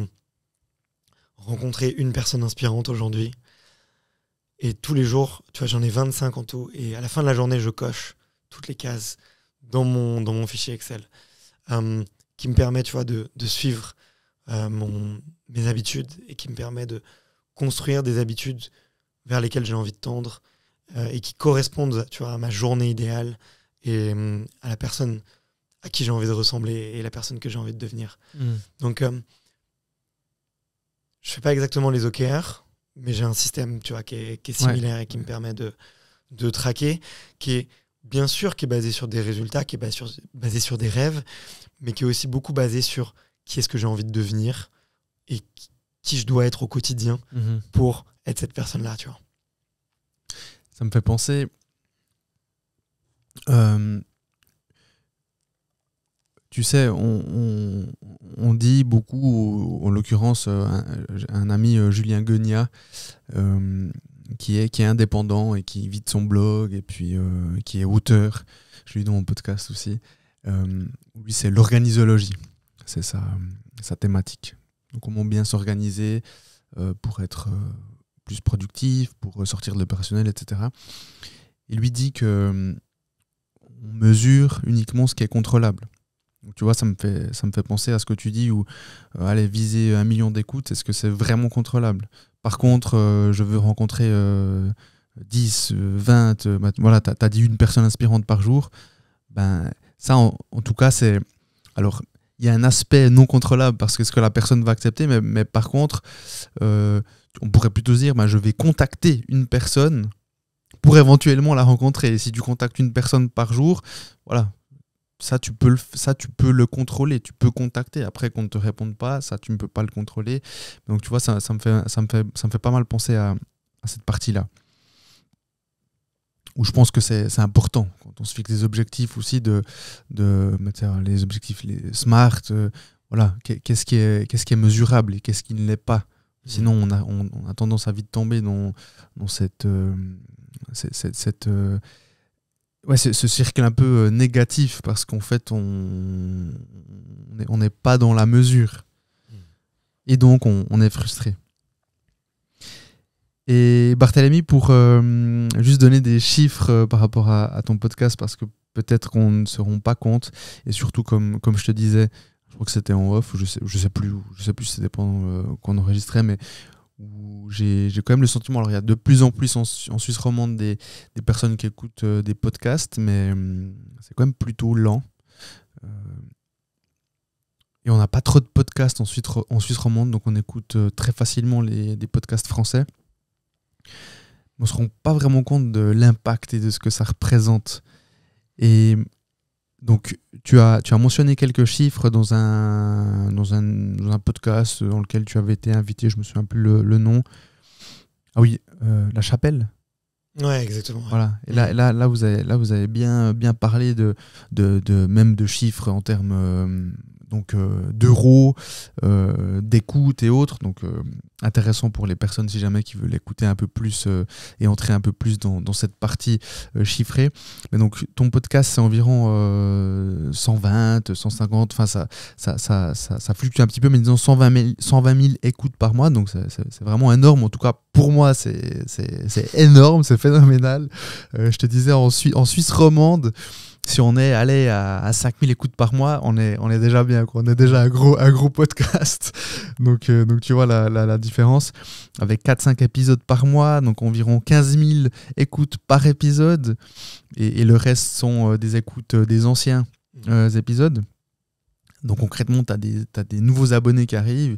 rencontré une personne inspirante aujourd'hui ? Et tous les jours, tu vois, j'en ai 25 en tout. Et à la fin de la journée, je coche toutes les cases dans mon fichier Excel qui me permet, tu vois, de suivre mes habitudes et qui me permet de construire des habitudes vers lesquelles j'ai envie de tendre et qui correspondent, tu vois, à ma journée idéale et à la personne à qui j'ai envie de ressembler et la personne que j'ai envie de devenir. Donc, je fais pas exactement les OKR, mais j'ai un système, tu vois, qui est similaire et qui me permet de traquer, qui est bien sûr qui est basé sur des résultats, qui est basé sur des rêves, mais qui est aussi beaucoup basé sur qui est-ce que j'ai envie de devenir et qui je dois être au quotidien pour être cette personne-là, tu vois. Ça me fait penser... tu sais, on dit beaucoup, en l'occurrence, un ami, Julien Guenia, qui est indépendant et qui vit de son blog et puis qui est auteur. Je lui dis dans mon podcast aussi. Lui, c'est l'organisologie. C'est sa thématique. Donc, comment bien s'organiser pour être plus productif, pour sortir de l'opérationnel, etc. Il lui dit que on mesure uniquement ce qui est contrôlable. Donc, tu vois, ça me fait penser à ce que tu dis où aller viser 1 million d'écoutes, est-ce que c'est vraiment contrôlable ? Par contre, je veux rencontrer 10, 20, voilà, tu as dit une personne inspirante par jour. Ben, ça, en tout cas, c'est... Alors, il y a un aspect non contrôlable parce que ce que la personne va accepter, mais par contre, on pourrait plutôt se dire, ben, je vais contacter une personne pour éventuellement la rencontrer. Et si tu contactes une personne par jour, voilà, ça tu peux le contrôler, tu peux contacter. Après qu'on ne te réponde pas, ça tu ne peux pas le contrôler. Donc tu vois, ça me fait pas mal penser à cette partie-là. Où je pense que c'est important quand on se fixe des objectifs aussi de mettre les objectifs les smart. Voilà, qu'est-ce qui est mesurable et qu'est-ce qui ne l'est pas. Sinon on a tendance à vite tomber dans cette ce cercle un peu négatif parce qu'en fait on n'est pas dans la mesure et donc on est frustré. Et Barthélemy, pour juste donner des chiffres par rapport à ton podcast, parce que peut-être qu'on ne se rend pas compte, et surtout comme je te disais, je crois que c'était en off, je sais plus si c'était pendant qu'on enregistrait, mais où j'ai quand même le sentiment, alors il y a de plus en plus en Suisse romande des personnes qui écoutent des podcasts, mais c'est quand même plutôt lent. Et on n'a pas trop de podcasts en Suisse romande, donc on écoute très facilement des podcasts français. on se rend pas vraiment compte de l'impact et de ce que ça représente. Et donc, tu as mentionné quelques chiffres dans un podcast dans lequel tu avais été invité, je me souviens plus le nom. Ah oui, La Chapelle. Ouais, exactement. Ouais. Voilà. Et là, vous avez bien parlé même de chiffres en termes d'euros, d'écoute et autres. Donc, intéressant pour les personnes si jamais qui veulent écouter un peu plus et entrer un peu plus dans cette partie chiffrée. Mais donc, ton podcast, c'est environ 120, 150, enfin, ça fluctue un petit peu, mais disons 120 000 écoutes par mois. Donc, c'est vraiment énorme. En tout cas, pour moi, c'est énorme, c'est phénoménal. Je te disais, en Suisse romande, si on est allé à 5000 écoutes par mois, on est déjà bien, quoi. On est déjà un gros podcast. Donc tu vois la différence. Avec 4-5 épisodes par mois, donc environ 15 000 écoutes par épisode. Et le reste sont des écoutes des anciens épisodes. Donc concrètement, tu as des nouveaux abonnés qui arrivent,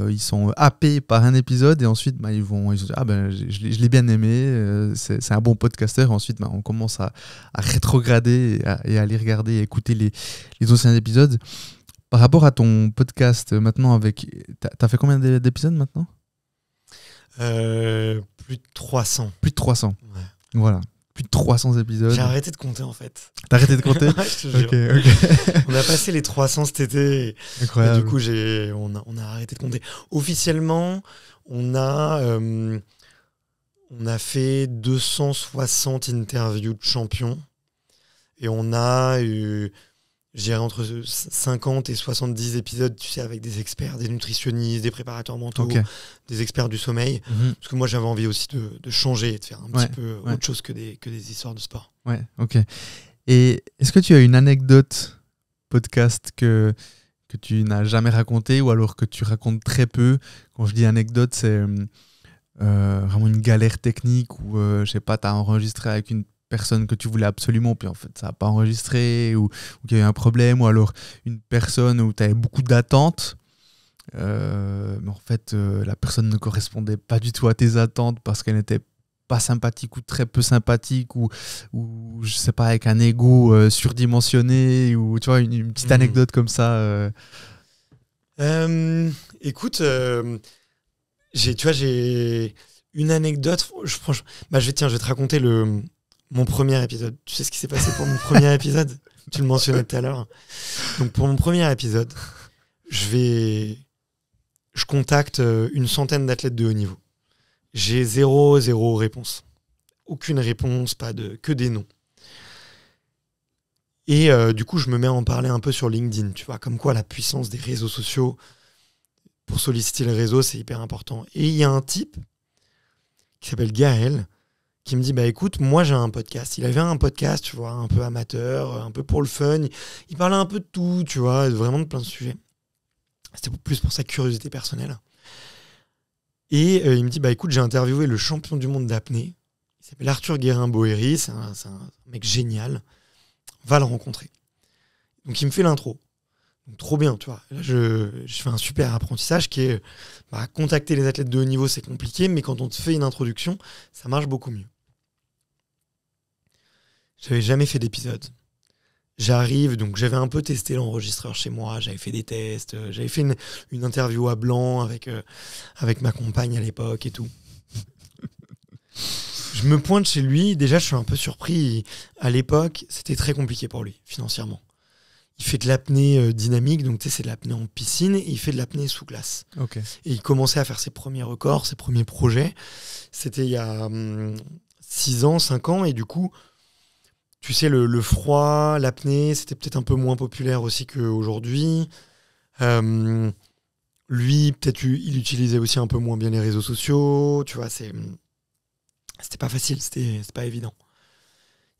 ils sont happés par un épisode et ensuite ils se disent je l'ai bien aimé, c'est un bon podcasteur. Et ensuite on commence à rétrograder et à aller regarder et écouter les anciens épisodes. Par rapport à ton podcast maintenant, t'as fait combien d'épisodes maintenant ? Plus de 300. Plus de 300. Ouais. Voilà. Plus de 300 épisodes. J'ai arrêté de compter en fait. T'as arrêté de compter ? Ouais, je te jure. Ok. On a passé les 300 cet été. Incroyable. Et du coup, on a arrêté de compter. Officiellement, on a fait 260 interviews de champions. Et on a eu, je dirais, entre 50 et 70 épisodes, tu sais, avec des experts, des nutritionnistes, des préparateurs mentaux, des experts du sommeil. Parce que moi, j'avais envie aussi de changer, de faire un petit peu autre chose que des histoires de sport. Ouais, ok. Et est-ce que tu as une anecdote podcast que tu n'as jamais racontée ou alors que tu racontes très peu ? Quand je dis anecdote, c'est vraiment une galère technique où, je sais pas, tu as enregistré avec une personne que tu voulais absolument, puis en fait ça n'a pas enregistré, ou qu'il y a eu un problème, ou alors une personne où tu avais beaucoup d'attentes, mais en fait la personne ne correspondait pas du tout à tes attentes parce qu'elle n'était pas sympathique ou très peu sympathique, ou je sais pas, avec un ego surdimensionné, ou tu vois, une petite anecdote comme ça. Écoute, j'ai une anecdote. Franchement, je vais te raconter mon premier épisode. Tu sais ce qui s'est passé pour mon premier épisode ? Tu le mentionnais tout à l'heure. Donc pour mon premier épisode, je contacte une centaine d'athlètes de haut niveau. J'ai zéro réponse. Aucune réponse, que des noms. Et du coup, je me mets à en parler un peu sur LinkedIn. Tu vois, comme quoi la puissance des réseaux sociaux pour solliciter le réseau, c'est hyper important. Et il y a un type qui s'appelle Gaël, qui me dit, écoute, moi j'ai un podcast. Il avait un podcast, tu vois, un peu amateur, un peu pour le fun. Il parlait un peu de tout, tu vois, vraiment de plein de sujets. C'était plus pour sa curiosité personnelle. Et il me dit, écoute, j'ai interviewé le champion du monde d'apnée. Il s'appelle Arthur Guérin-Bohéry, c'est un mec génial. Va le rencontrer. Donc il me fait l'intro. Donc, trop bien, tu vois. Là, je fais un super apprentissage qui est contacter les athlètes de haut niveau, c'est compliqué, mais quand on te fait une introduction, ça marche beaucoup mieux. J'avais jamais fait d'épisode. J'arrive, donc j'avais un peu testé l'enregistreur chez moi, j'avais fait des tests, j'avais fait une interview à blanc avec ma compagne à l'époque et tout. Je me pointe chez lui, déjà je suis un peu surpris. À l'époque, c'était très compliqué pour lui, financièrement. Il fait de l'apnée dynamique, donc tu sais, c'est de l'apnée en piscine, et il fait de l'apnée sous glace. Okay. Et il commençait à faire ses premiers records, ses premiers projets. C'était il y a 6 ans, 5 ans, et du coup, tu sais, le froid, l'apnée, c'était peut-être un peu moins populaire aussi qu'aujourd'hui. Lui, peut-être il utilisait aussi un peu moins bien les réseaux sociaux, tu vois, c'était pas facile, c'était pas évident.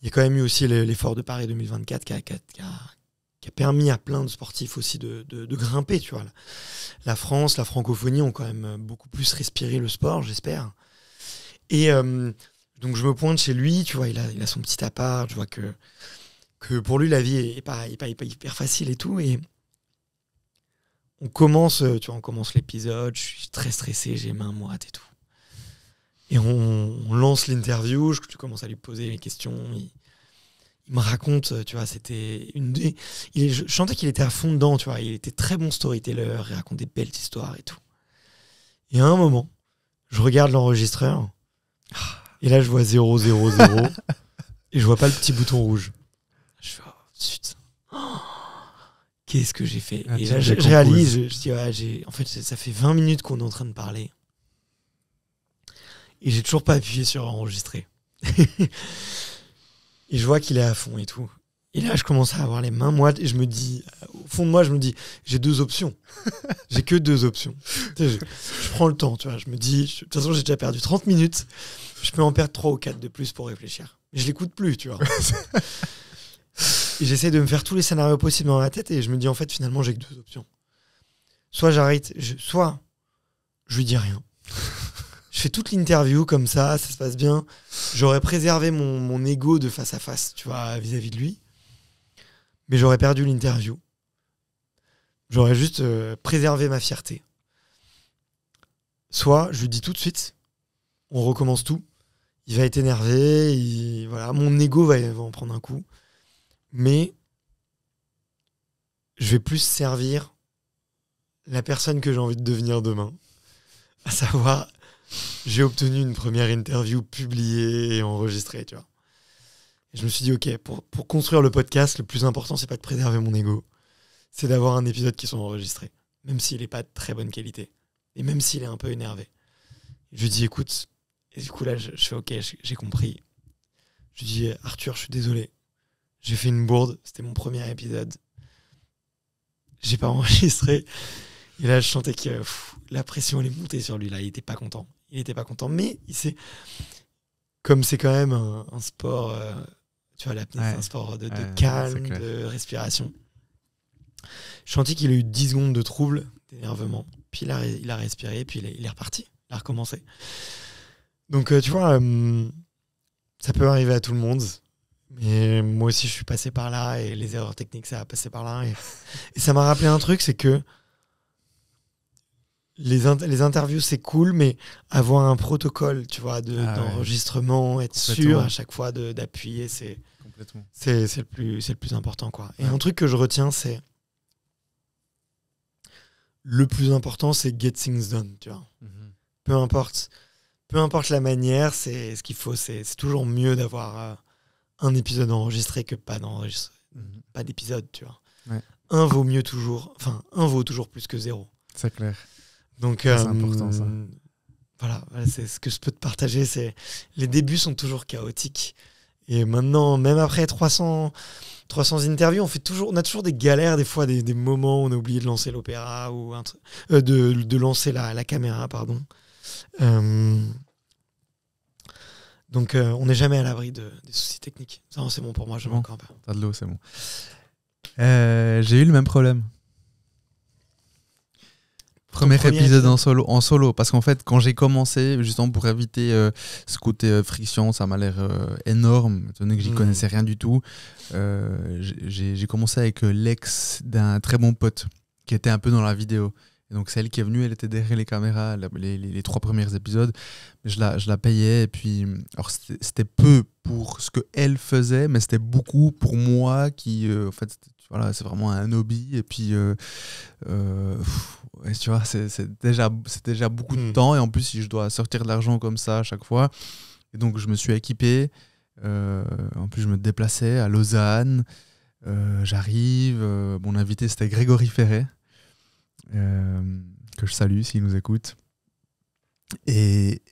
Il y a quand même eu aussi l'effort de Paris 2024 qui a permis à plein de sportifs aussi de grimper, tu vois. La France, la francophonie ont quand même beaucoup plus respiré le sport, j'espère. Et donc je me pointe chez lui, tu vois, il a son petit appart, je vois que pour lui la vie est pas hyper facile et tout. Et on commence l'épisode, je suis très stressé, j'ai les mains moites et tout. Et on lance l'interview, je commence à lui poser les questions. Il me raconte, tu vois, c'était je sentais qu'il était à fond dedans, tu vois. Il était très bon storyteller, il raconte des belles histoires et tout. Et à un moment, je regarde l'enregistreur, et là, je vois 0, 0, 0, et je vois pas le petit bouton rouge. Je fais, oh, zut. Qu'est-ce que j'ai fait? Et là, je réalise, je dis, ouais, en fait, ça fait 20 minutes qu'on est en train de parler. Et j'ai toujours pas appuyé sur enregistrer. Et je vois qu'il est à fond et tout. Et là, je commence à avoir les mains moites et je me dis, au fond de moi, je me dis, j'ai 2 options. J'ai que 2 options. Tu sais, je prends le temps, tu vois. Je me dis, de toute façon, j'ai déjà perdu 30 minutes. Je peux en perdre 3 ou 4 de plus pour réfléchir. Mais je l'écoute plus, tu vois. Et j'essaie de me faire tous les scénarios possibles dans la tête et je me dis, en fait, finalement, j'ai que 2 options. Soit j'arrête, soit je lui dis rien. Je fais toute l'interview comme ça se passe bien. J'aurais préservé mon ego de face à face, tu vois, vis-à-vis de lui. Mais j'aurais perdu l'interview. J'aurais juste préservé ma fierté. Soit je lui dis tout de suite, on recommence tout. Il va être énervé, voilà, mon ego va en prendre un coup. Mais je vais plus servir la personne que j'ai envie de devenir demain. À savoir, j'ai obtenu une première interview publiée et enregistrée, tu vois. Et je me suis dit, ok, pour construire le podcast, le plus important, c'est pas de préserver mon ego, c'est d'avoir un épisode qui soit enregistré, même s'il n'est pas de très bonne qualité, et même s'il est un peu énervé. Et je lui dis, écoute, et du coup là, je fais, ok, j'ai compris. Je lui dis, Arthur, je suis désolé, j'ai fait une bourde, c'était mon premier épisode, j'ai pas enregistré. Et là, je sentais que la pression allait monter sur lui. Là, il était pas content. Mais comme c'est quand même un sport, tu vois, l'apnée, c'est un sport de calme, de respiration. Je sentis qu'il a eu 10 secondes de trouble, d'énervement. Puis il a respiré, puis il est reparti. Il a recommencé. Donc, tu vois, ça peut arriver à tout le monde. Mais moi aussi, je suis passé par là. Et les erreurs techniques, ça a passé par là. Et ça m'a rappelé un truc, c'est que les interviews, c'est cool, mais avoir un protocole, tu vois, d'enregistrement, être sûr à chaque fois d'appuyer, c'est le plus important, quoi. Et un truc que je retiens, c'est le plus important, c'est get things done, tu vois. Peu importe la manière, c'est ce qu'il faut. C'est toujours mieux d'avoir un épisode enregistré que pas d'enregistré, pas d'épisode, tu vois. Un vaut toujours plus que 0. C'est clair. Donc, c'est important, ça. Voilà, c'est ce que je peux te partager. C'est les débuts sont toujours chaotiques. Et maintenant, même après 300 interviews, on a toujours des galères, des fois des moments où on a oublié de lancer l'opéra ou de lancer la caméra, pardon. Donc, on n'est jamais à l'abri des soucis techniques. Ça, c'est bon pour moi, je manque un peu. T'as de l'eau, c'est bon. J'ai eu le même problème. Premier épisode en solo, parce qu'en fait, quand j'ai commencé, justement pour éviter ce côté friction, ça m'a l'air énorme, étant donné que j'y connaissais rien du tout, j'ai commencé avec l'ex d'un très bon pote, qui était un peu dans la vidéo. Et donc c'est elle qui est venue, elle était derrière les caméras, les 3 premiers épisodes, je la payais, et puis, alors c'était peu pour ce qu'elle faisait, mais c'était beaucoup pour moi qui, en fait, voilà, c'est vraiment un hobby, et puis tu vois, c'est déjà beaucoup de temps, et en plus si je dois sortir de l'argent comme ça à chaque fois, et donc je me suis équipé, en plus je me déplaçais à Lausanne, j'arrive, mon invité c'était Grégory Ferret, que je salue s'il nous écoute, et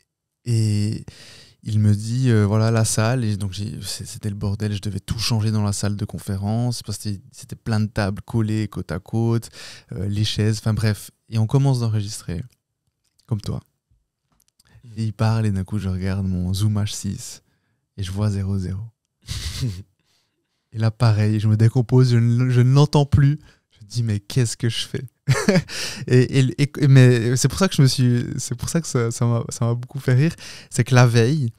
il me dit, voilà la salle, et donc c'était le bordel, je devais tout changer dans la salle de conférence, parce que c'était plein de tables collées côte à côte, les chaises, enfin bref, et on commence d'enregistrer, comme toi. Et il parle, et d'un coup je regarde mon Zoom H6, et je vois 0-0. Et là pareil, je me décompose, je ne l'entends plus, je me dis mais qu'est-ce que je fais? Mais c'est pour ça que ça m'a beaucoup fait rire, c'est que la veille,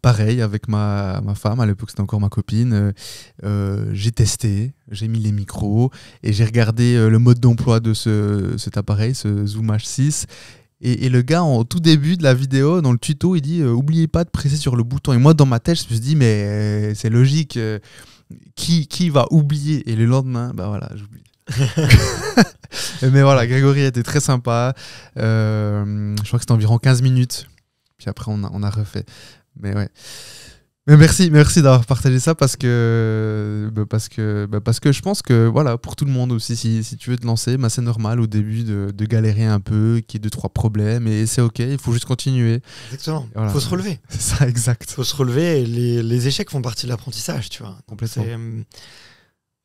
pareil avec ma femme, à l'époque c'était encore ma copine, j'ai testé, j'ai mis les micros et j'ai regardé le mode d'emploi de cet appareil, ce Zoom H6, Et le gars, au tout début de la vidéo, dans le tuto, il dit oubliez pas de presser sur le bouton. Et moi, dans ma tête, je me suis dit mais c'est logique. Qui va oublier? Et le lendemain, bah voilà, j'oublie. Mais voilà, Grégory était très sympa. Je crois que c'était environ 15 minutes. Puis après, on a refait. Mais ouais. Mais merci d'avoir partagé ça parce que je pense que voilà, pour tout le monde aussi, si tu veux te lancer, c'est normal au début de galérer un peu, qu'il y ait 2-3 problèmes et c'est ok, il faut juste continuer. Exactement, voilà. Faut se relever. C'est ça, exact. Faut se relever et les échecs font partie de l'apprentissage, tu vois. Complètement.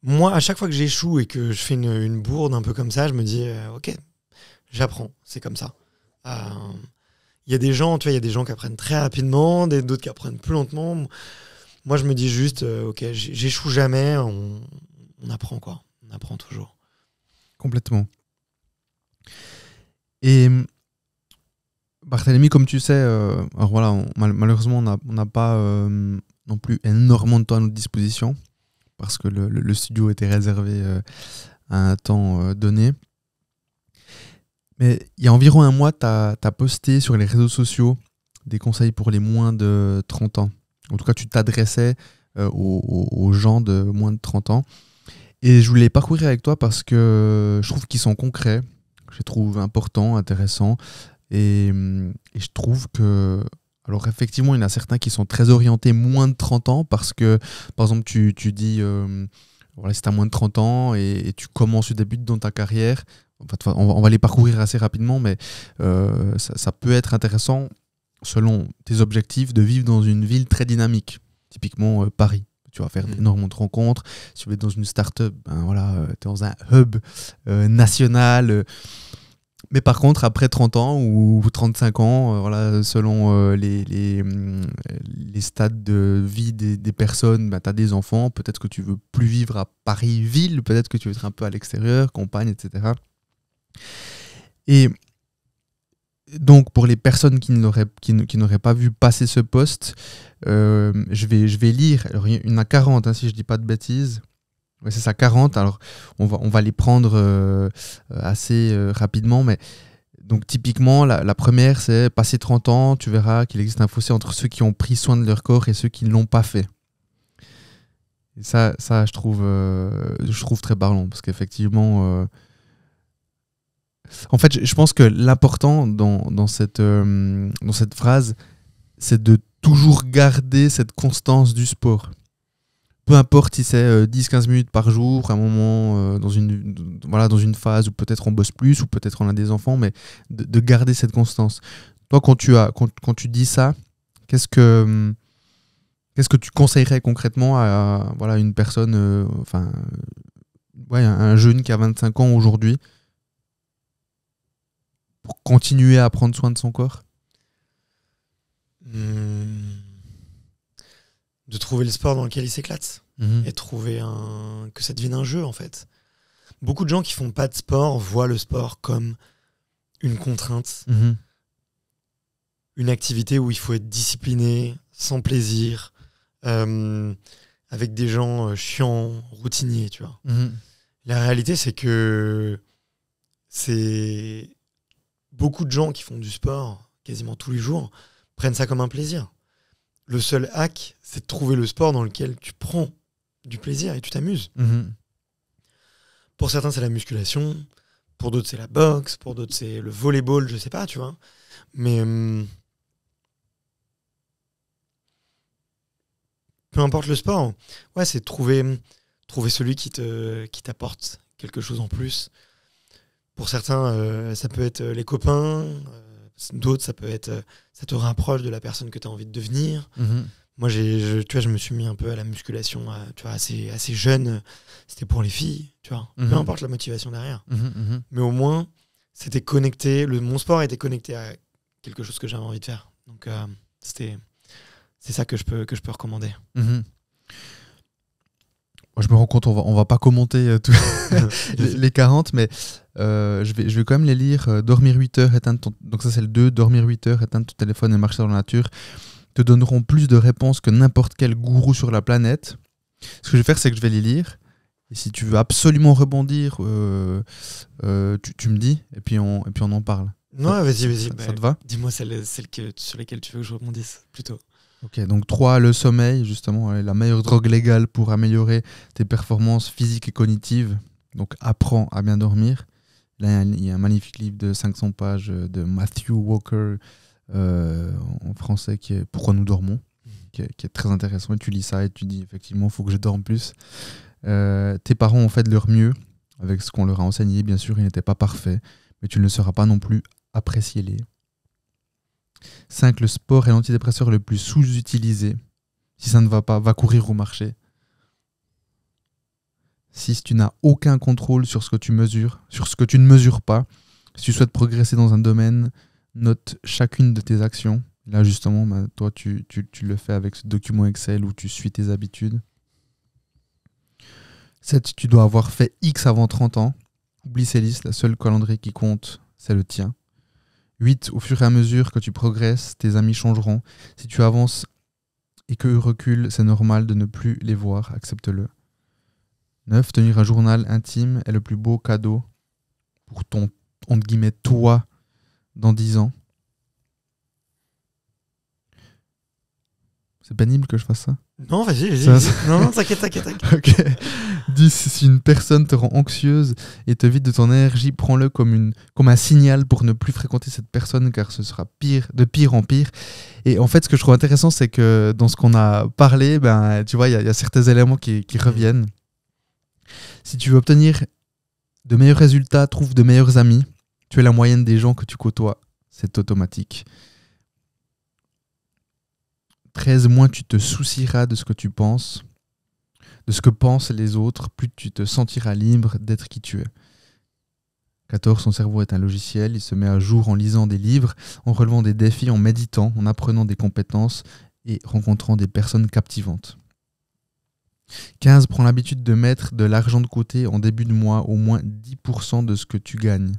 Moi, à chaque fois que j'échoue et que je fais une bourde un peu comme ça, je me dis ok, j'apprends, c'est comme ça. Il y a des gens, tu vois, il y a des gens qui apprennent très rapidement, d'autres qui apprennent plus lentement. Moi, je me dis juste, ok, j'échoue jamais, on apprend quoi. On apprend toujours. Complètement. Et Barthélemy, comme tu sais, alors voilà, malheureusement, on n'a pas non plus énormément de temps à notre disposition parce que le studio était réservé à un temps donné. Mais il y a environ un mois, tu as posté sur les réseaux sociaux des conseils pour les moins de 30 ans. En tout cas, tu t'adressais aux gens de moins de 30 ans. Et je voulais parcourir avec toi parce que je trouve qu'ils sont concrets, je les trouve importants, intéressants. Et je trouve que... Alors effectivement, il y en a certains qui sont très orientés moins de 30 ans parce que, par exemple, tu dis, voilà, si tu as moins de 30 ans et tu commences, tu débutes dans ta carrière... On va les parcourir assez rapidement, mais ça peut être intéressant, selon tes objectifs, de vivre dans une ville très dynamique. Typiquement Paris. Tu vas faire énormément de rencontres. Si tu veux être dans une start-up, ben voilà, tu es dans un hub national. Mais par contre, après 30 ans ou 35 ans, voilà, selon les stades de vie des personnes, ben, tu as des enfants. Peut-être que tu veux plus vivre à Paris-Ville, peut-être que tu veux être un peu à l'extérieur, campagne, etc. Et donc, pour les personnes qui n'auraient pas vu passer ce post, je vais lire. Alors, il y en a 40, hein, si je ne dis pas de bêtises. Ouais, c'est ça, 40. Alors, on va les prendre assez rapidement. Mais donc, typiquement, la première, c'est passer 30 ans, tu verras qu'il existe un fossé entre ceux qui ont pris soin de leur corps et ceux qui ne l'ont pas fait. Et ça je trouve très parlant parce qu'effectivement... En fait, je pense que l'important dans cette phrase, c'est de toujours garder cette constance du sport. Peu importe si c'est 10-15 minutes par jour, à un moment, dans une phase où peut-être on bosse plus, ou peut-être on a des enfants, mais de garder cette constance. Toi, quand tu dis ça, qu'est-ce que tu conseillerais concrètement à une personne, un jeune qui a 25 ans aujourd'hui, pour continuer à prendre soin de son corps? De trouver le sport dans lequel il s'éclate. Et trouver que ça devienne un jeu, en fait. Beaucoup de gens qui font pas de sport voient le sport comme une contrainte, une activité où il faut être discipliné, sans plaisir, avec des gens chiants, routiniers, tu vois. La réalité, c'est que c'est... Beaucoup de gens qui font du sport quasiment tous les jours prennent ça comme un plaisir. Le seul hack, c'est de trouver le sport dans lequel tu prends du plaisir et tu t'amuses. Pour certains, c'est la musculation. Pour d'autres, c'est la boxe. Pour d'autres, c'est le volleyball, je sais pas, tu vois. Mais peu importe le sport, ouais, c'est trouver celui qui t'apporte quelque chose en plus. Pour certains, ça peut être les copains. D'autres, ça peut être... ça te rapproche de la personne que tu as envie de devenir. Moi, je me suis mis un peu à la musculation tu vois, assez jeune. C'était pour les filles, tu vois. Peu importe la motivation derrière. Mais au moins, c'était connecté. Mon sport était connecté à quelque chose que j'avais envie de faire. Donc, c'est ça que je peux recommander. Moi, je me rends compte, on va pas commenter les 40, mais je vais quand même les lire. Dormir 8 heures, donc ça c'est le 2, dormir 8 heures, éteindre ton téléphone et marcher dans la nature te donneront plus de réponses que n'importe quel gourou sur la planète. Ce que je vais faire, c'est que je vais les lire. Et si tu veux absolument rebondir, tu me dis, et puis on en parle. Non, vas-y. Ça te va? Dis-moi celle sur lesquelles tu veux que je rebondisse, plutôt. Ok, donc 3, le sommeil, justement, est la meilleure drogue légale pour améliorer tes performances physiques et cognitives. Donc apprends à bien dormir. Là, il y a un magnifique livre de 500 pages de Matthew Walker, en français, qui est Pourquoi nous dormons, qui est très intéressant. Et tu lis ça et tu dis, effectivement, il faut que je dorme plus. Tes parents ont fait de leur mieux avec ce qu'on leur a enseigné. Bien sûr, ils n'étaient pas parfaits, mais tu ne le seras pas non plus. Appréciez-les. 5. Le sport est l'antidépresseur le plus sous-utilisé. Si ça ne va pas, va courir ou marcher. 6. Tu n'as aucun contrôle sur ce que tu mesures, sur ce que tu ne mesures pas. Si tu souhaites progresser dans un domaine, note chacune de tes actions. Là, justement, toi, tu le fais avec ce document Excel où tu suis tes habitudes. 7. Tu dois avoir fait X avant 30 ans. Oublie ces listes, la seule calendrier qui compte, c'est le tien. 8. Au fur et à mesure que tu progresses, tes amis changeront. Si tu avances et qu'eux reculent, c'est normal de ne plus les voir. Accepte-le. 9. Tenir un journal intime est le plus beau cadeau pour ton, entre guillemets, toi dans 10 ans. C'est pénible que je fasse ça? Non, vas-y. Ça- Non, t'inquiète. Ok. 10. Si une personne te rend anxieuse et te vide de ton énergie, prends-le comme un signal pour ne plus fréquenter cette personne, car ce sera de pire en pire. Et en fait, ce que je trouve intéressant, c'est que dans ce qu'on a parlé, tu vois, il y a certains éléments qui reviennent. Si tu veux obtenir de meilleurs résultats, trouve de meilleurs amis. Tu es la moyenne des gens que tu côtoies. C'est automatique. 13. Moins tu te soucieras de ce que tu penses, de ce que pensent les autres, plus tu te sentiras libre d'être qui tu es. 14. Son cerveau est un logiciel. Il se met à jour en lisant des livres, en relevant des défis, en méditant, en apprenant des compétences et rencontrant des personnes captivantes. 15. Prends l'habitude de mettre de l'argent de côté en début de mois, au moins 10% de ce que tu gagnes.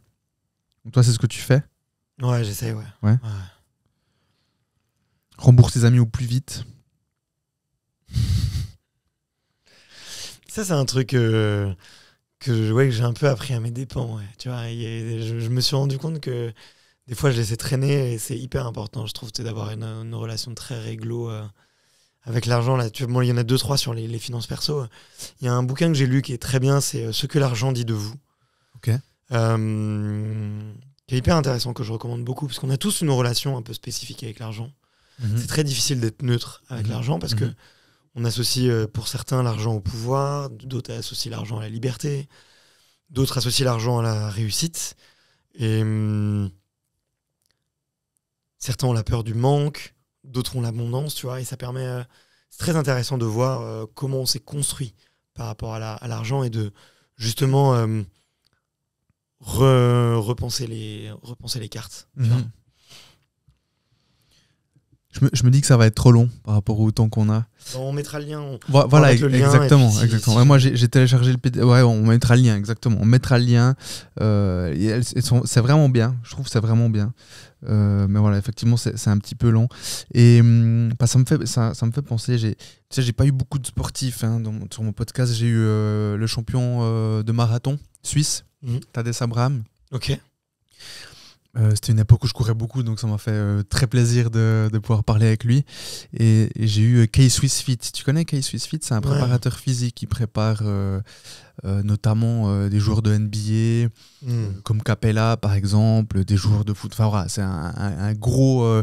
Donc toi, c'est ce que tu fais? Ouais, j'essaie, ouais. Ouais. Rembourse tes amis au plus vite. Ça, c'est un truc que j'ai un peu appris à mes dépens. Ouais. Tu vois, je me suis rendu compte que des fois, je laissais traîner et c'est hyper important, je trouve, d'avoir une relation très réglo avec l'argent. Là, tu vois, moi, il y en a 2-3 sur les finances perso. Il y a un bouquin que j'ai lu qui est très bien, c'est Ce que l'argent dit de vous. Ok. Qui est hyper intéressant, que je recommande beaucoup, parce qu'on a tous une relation un peu spécifique avec l'argent. C'est très difficile d'être neutre avec l'argent parce que on associe pour certains l'argent au pouvoir, d'autres associent l'argent à la liberté, d'autres associent l'argent à la réussite. Et certains ont la peur du manque, d'autres ont l'abondance, tu vois. Et ça permet, c'est très intéressant de voir comment on s'est construit par rapport à l'argent et de justement repenser les cartes. Tu vois. Je me dis que ça va être trop long par rapport au temps qu'on a. On mettra le lien. Voilà, le lien, exactement. puis exactement. Ouais, moi, j'ai téléchargé le PDF. Ouais, on mettra le lien, exactement. On mettra le lien. C'est vraiment bien. Je trouve que c'est vraiment bien. Mais voilà, effectivement, c'est un petit peu long. Et ça me fait penser. J'ai pas eu beaucoup de sportifs sur mon podcast. J'ai eu le champion de marathon suisse, Tadej Abraham. Ok. C'était une époque où je courais beaucoup, donc ça m'a fait très plaisir de pouvoir parler avec lui. Et j'ai eu K-Swiss Fit. Tu connais K-Swiss Fit? C'est un préparateur physique qui prépare notamment des joueurs de NBA, comme Capella par exemple, des joueurs de foot. Enfin voilà, c'est un gros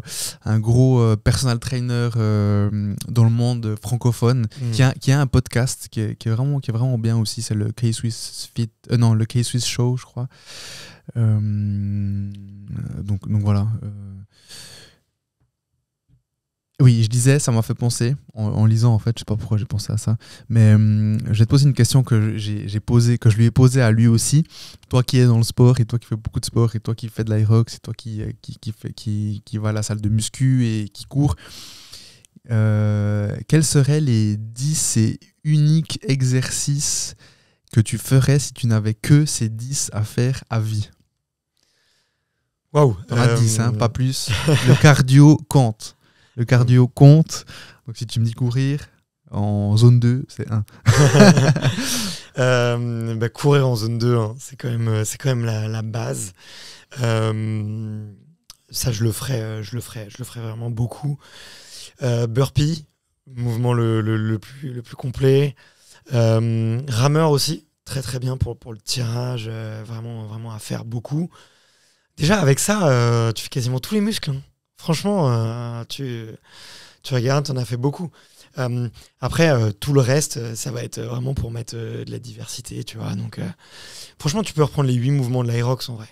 personal trainer dans le monde francophone qui a un podcast qui est vraiment bien aussi. C'est le K-Swiss Fit, le K-Swiss Show, je crois. Donc voilà. Oui, je disais, ça m'a fait penser en lisant, en fait, je sais pas pourquoi j'ai pensé à ça, mais je vais te poser une question que je lui ai posée à lui aussi. Toi qui es dans le sport et toi qui fais beaucoup de sport et toi qui fais de l'aérox et toi qui va à la salle de muscu et qui court, quels seraient les 10 et uniques exercices que tu ferais si tu n'avais que ces 10 à faire à vie? Waouh. T'en as 10, pas plus. Le cardio compte. Donc si tu me dis courir en zone 2, c'est 1. Courir en zone 2, hein, c'est quand même la base. Ça, je le ferai vraiment beaucoup. Burpee, mouvement le plus complet. Rameur aussi, très très bien pour le tirage, vraiment à faire beaucoup. Déjà, avec ça, tu fais quasiment tous les muscles. Hein. Franchement, tu regardes, tu en as fait beaucoup. Après, tout le reste, ça va être vraiment pour mettre de la diversité, tu vois. Donc, franchement, tu peux reprendre les 8 mouvements de l'Aerox en vrai.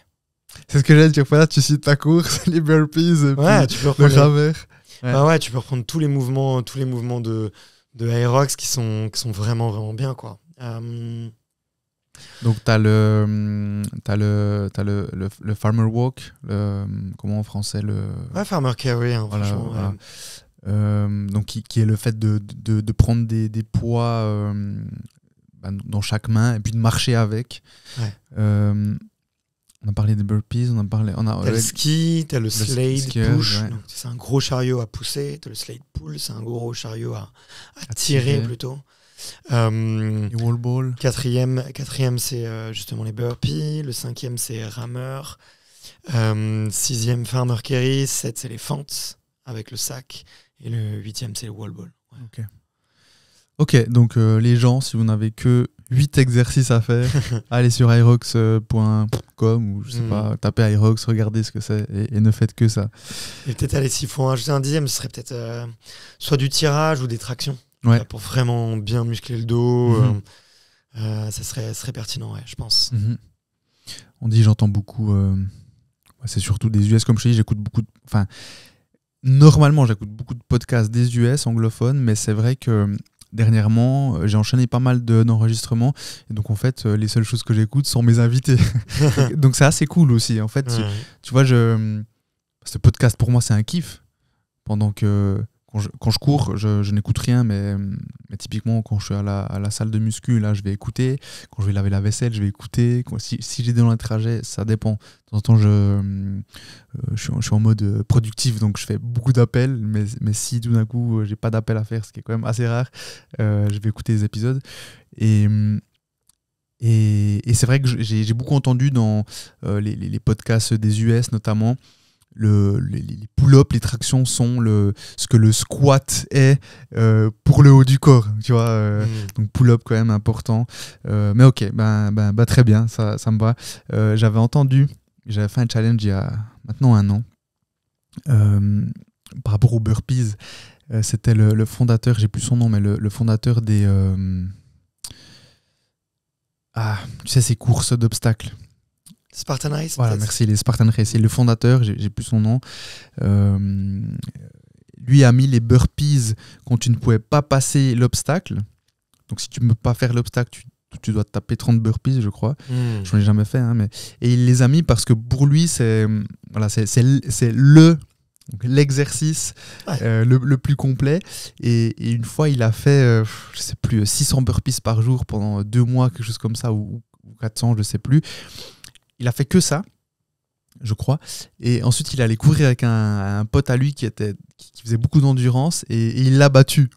C'est ce que j'allais dire. Voilà, tu cites ta course, les burpees, Ouais, tu peux reprendre le rameur. Ouais, tu peux reprendre tous les mouvements de Aerox qui sont vraiment, vraiment bien, quoi. Donc, t'as le farmer walk, comment en français Ouais, farmer carry, hein, voilà, franchement. voilà. Donc qui est le fait de prendre des poids dans chaque main et puis de marcher avec. Ouais. On a parlé des burpees, T'as le ski, t'as le slade push, ouais. donc c'est un gros chariot à pousser. T'as le slade pull, c'est un gros chariot à tirer plutôt. Et wall ball. Quatrième, c'est justement les burpees. Le 5e, c'est rameur. 6e, farmer carry. 7, c'est les fentes avec le sac. Et le 8e, c'est le wall ball. Ouais. Ok, donc les gens, si vous n'avez que 8 exercices à faire, allez sur aerox.com ou je sais pas, tapez aerox, regardez ce que c'est et ne faites que ça. Et peut-être aller, s'il faut ajouter un 10e, ce serait peut-être soit du tirage ou des tractions. Ouais. Pour vraiment bien muscler le dos. Ça serait pertinent, ouais, je pense. On dit, j'entends beaucoup. C'est surtout des US, comme je te dis, j'écoute beaucoup. Normalement, j'écoute beaucoup de podcasts des US anglophones, mais c'est vrai que dernièrement, j'ai enchaîné pas mal d'enregistrements. Et donc, en fait, les seules choses que j'écoute sont mes invités. Donc, c'est assez cool aussi. En fait, tu vois, ce podcast, pour moi, c'est un kiff. Pendant que quand je cours, je n'écoute rien, mais typiquement, quand je suis à la salle de muscu, là, je vais écouter. Quand je vais laver la vaisselle, je vais écouter. Si j'ai dans le trajet, ça dépend. De temps en temps, je suis en mode productif, donc je fais beaucoup d'appels. Mais si tout d'un coup, j'ai pas d'appel à faire, ce qui est quand même assez rare, je vais écouter les épisodes. Et c'est vrai que j'ai beaucoup entendu dans les podcasts des US, notamment, les pull-ups, les tractions sont ce que le squat est pour le haut du corps, tu vois. Donc pull-up quand même important. Mais ok, très bien, ça me va. J'avais fait un challenge il y a maintenant 1 an par rapport aux burpees. C'était le fondateur, j'ai plus son nom, mais le fondateur des tu sais, ces courses d'obstacles. Spartan Race. Voilà, merci, les Spartan Race. C'est le fondateur, j'ai plus son nom. Lui a mis les burpees quand tu ne pouvais pas passer l'obstacle. Donc si tu ne peux pas faire l'obstacle, tu dois taper 30 burpees, je crois. Je n'en ai jamais fait. Hein, et il les a mis parce que pour lui, c'est l'exercice le plus complet. Et une fois, il a fait, je sais plus, 600 burpees par jour pendant 2 mois, quelque chose comme ça, ou 400, je sais plus. Il a fait que ça, je crois. Et ensuite, il allait courir avec un pote à lui qui faisait beaucoup d'endurance et il l'a battu.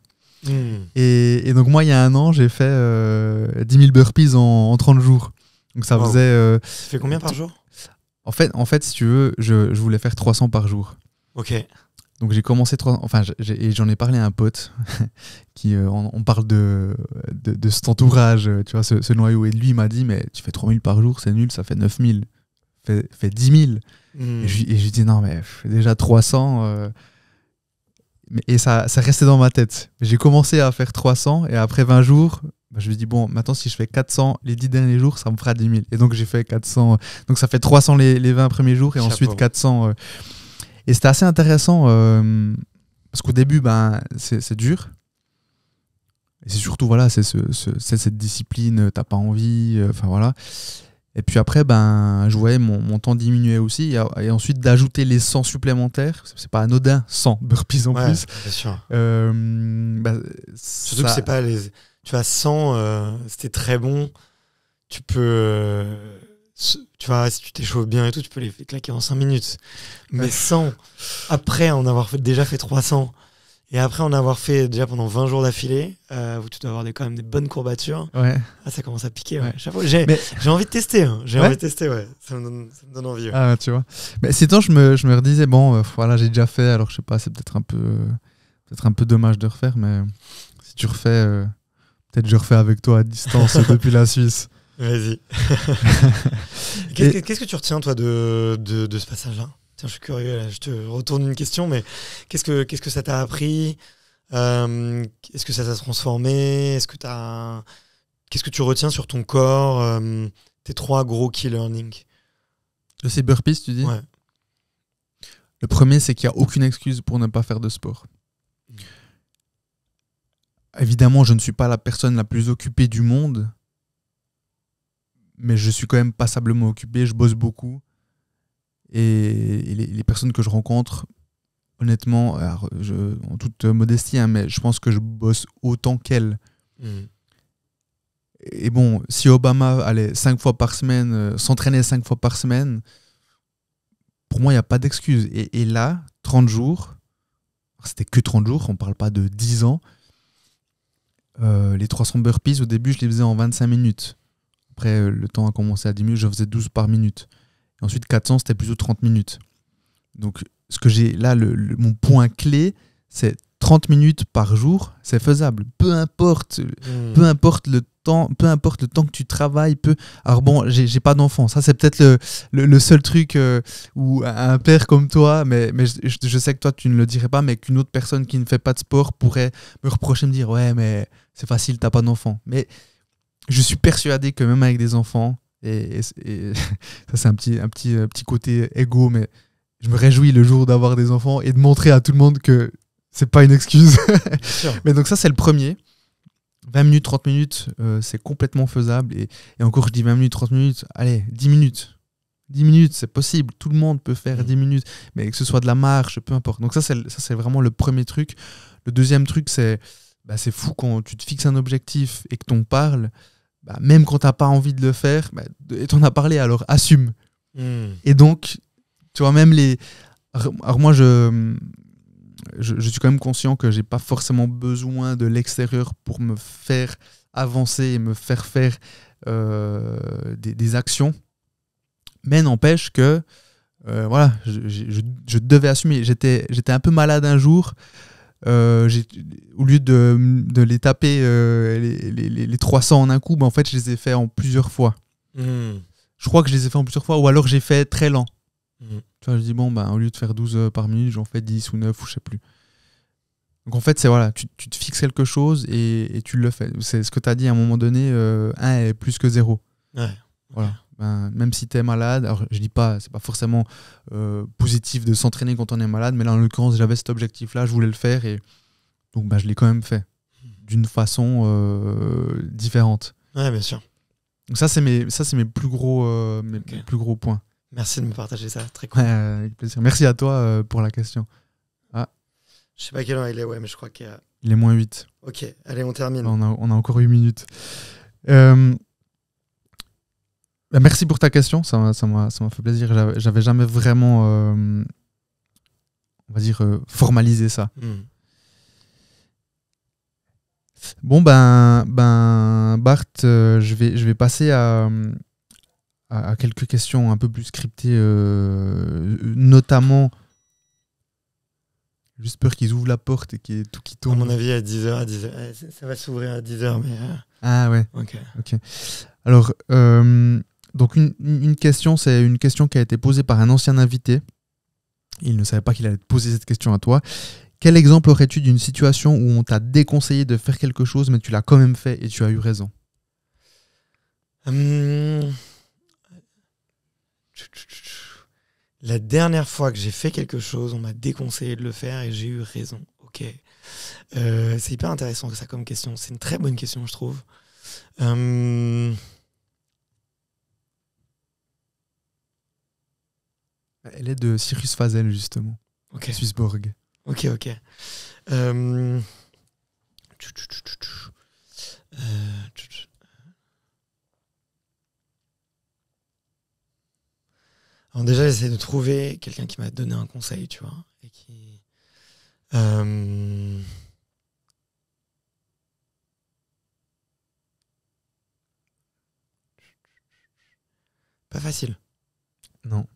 Et donc, moi, il y a 1 an, j'ai fait 10 000 burpees en 30 jours. Donc, ça faisait... Tu fais combien par jour ? En fait, si tu veux, je voulais faire 300 par jour. Ok. Donc, j'ai commencé 300... Enfin, j'en ai parlé à un pote qui... on parle de cet entourage, tu vois, ce noyau. Et lui, il m'a dit, mais tu fais 3 000 par jour, c'est nul, ça fait 9 000. Fais 10 000. Et je lui dis, non, mais déjà 300... Et ça restait dans ma tête. J'ai commencé à faire 300 et après 20 jours, je me dis, bon, maintenant, si je fais 400 les 10 derniers jours, ça me fera 10 000. Et donc, j'ai fait 400. Donc, ça fait 300 les 20 premiers jours et ensuite 400... Et c'était assez intéressant parce qu'au début, c'est dur. Et c'est surtout, voilà, c'est cette discipline, t'as pas envie, enfin voilà. Et puis après, je voyais mon temps diminuer aussi. Et ensuite, d'ajouter les 100 supplémentaires, c'est pas anodin, 100 burpees en plus. Bien sûr. Surtout que c'est pas les... Tu vois, 100, c'était très bon. Tu peux... tu vois, si tu t'échauffes bien et tout, tu peux les claquer en 5 minutes. Mais 100, après en avoir déjà fait 300, Et après en avoir fait déjà pendant 20 jours d'affilée, où tu dois avoir quand même des bonnes courbatures, Ouais. ça commence à piquer. Ouais. Ouais. Chaque fois, j'ai envie de tester. Hein. J'ai envie de tester, ouais. Ça me donne envie. Ouais. Ah, tu vois. Mais sinon, je me redisais, bon, voilà, j'ai déjà fait, alors je sais pas, c'est peut-être un peu dommage de refaire, mais si tu refais, peut-être je refais avec toi à distance depuis la Suisse. Vas-y. Qu'est-ce que tu retiens, toi, de ce passage-là? Tiens, je suis curieux, là, je te retourne une question, mais qu'est-ce que ça t'a appris? Est-ce que ça t'a transformé? Qu'est-ce que tu retiens sur ton corps? Tes 3 gros key learnings? C'est burpees, tu dis? Ouais. Le premier, c'est qu'il n'y a aucune excuse pour ne pas faire de sport. Évidemment, je ne suis pas la personne la plus occupée du monde, mais je suis quand même passablement occupé, je bosse beaucoup. Et les personnes que je rencontre, honnêtement, alors, en toute modestie, hein, mais je pense que je bosse autant qu'elles. Et bon, si Obama allait 5 fois par semaine, s'entraînait 5 fois par semaine, pour moi, il n'y a pas d'excuse. Et là, 30 jours, c'était que 30 jours, on ne parle pas de 10 ans. Les 300 burpees, au début, je les faisais en 25 minutes. Après, le temps a commencé à diminuer, je faisais 12 par minute. Et ensuite, 400, c'était plutôt 30 minutes. Donc, ce que j'ai là, mon point clé, c'est 30 minutes par jour, c'est faisable. Peu importe le temps que tu travailles. Alors bon, j'ai pas d'enfant. Ça, c'est peut-être le seul truc où un père comme toi, mais je sais que toi, tu ne le dirais pas, mais qu'une autre personne qui ne fait pas de sport pourrait me reprocher, me dire « Ouais, mais c'est facile, t'as pas d'enfant. » Mais je suis persuadé que même avec des enfants, et ça, c'est un petit côté égo, mais je me réjouis le jour d'avoir des enfants et de montrer à tout le monde que c'est pas une excuse. Mais donc ça, c'est le premier. 20 minutes, 30 minutes, c'est complètement faisable. Et encore, je dis 20 minutes, 30 minutes, allez, 10 minutes. 10 minutes, c'est possible. Tout le monde peut faire 10 minutes. Mais que ce soit de la marche, peu importe. Donc ça, c'est vraiment le premier truc. Le deuxième truc, c'est fou quand tu te fixes un objectif et que t'en parles. Même quand t'as pas envie de le faire, et t'en as parlé, alors assume. Et donc, tu vois, même les... Alors moi, je suis quand même conscient que j'ai pas forcément besoin de l'extérieur pour me faire avancer et me faire faire des actions. Mais n'empêche que voilà, je devais assumer. J'étais un peu malade un jour. Au lieu de les taper les 300 en un coup, en fait, je les ai fait en plusieurs fois. Je crois que je les ai fait en plusieurs fois, ou alors j'ai fait très lent. Tu vois, je dis, bon, au lieu de faire 12 par minute, j'en fais 10 ou 9 ou je sais plus. Donc en fait, c'est voilà, tu te fixes quelque chose et tu le fais. C'est ce que tu as dit à un moment donné, 1 est plus que 0. Ouais. Voilà. Même si tu es malade, alors je dis pas, c'est pas forcément positif de s'entraîner quand on est malade, mais là en l'occurrence, j'avais cet objectif-là, je voulais le faire et donc je l'ai quand même fait d'une façon différente. Ouais, bien sûr. Donc ça, c'est mes plus gros, mes plus gros points. Merci de me partager ça, très cool. Ouais, avec plaisir. Merci à toi pour la question. Je sais pas quelle heure il est, ouais, mais je crois qu'il y a... Il est -8. Ok, allez, on termine. On a encore 8 minutes. Merci pour ta question, ça m'a fait plaisir. J'avais jamais vraiment, on va dire, formalisé ça. Bon, Bart, je vais passer à quelques questions un peu plus scriptées, notamment... Juste peur qu'ils ouvrent la porte et qu'il y ait tout qui tourne. À mon avis, à 10h, ça va s'ouvrir à 10h, mais... Ah ouais. Ok. Alors, donc une question, c'est une question qui a été posée par un ancien invité. Il ne savait pas qu'il allait te poser cette question à toi. Quel exemple aurais-tu d'une situation où on t'a déconseillé de faire quelque chose, mais tu l'as quand même fait et tu as eu raison? La dernière fois que j'ai fait quelque chose, on m'a déconseillé de le faire et j'ai eu raison. Ok. C'est hyper intéressant ça comme question. C'est une très bonne question, je trouve. Elle est de Cyrus Fazel, justement. Ok. Swissborg. Ok. Alors déjà, j'essaie de trouver quelqu'un qui m'a donné un conseil, tu vois, et qui Euh, Pas facile. Non.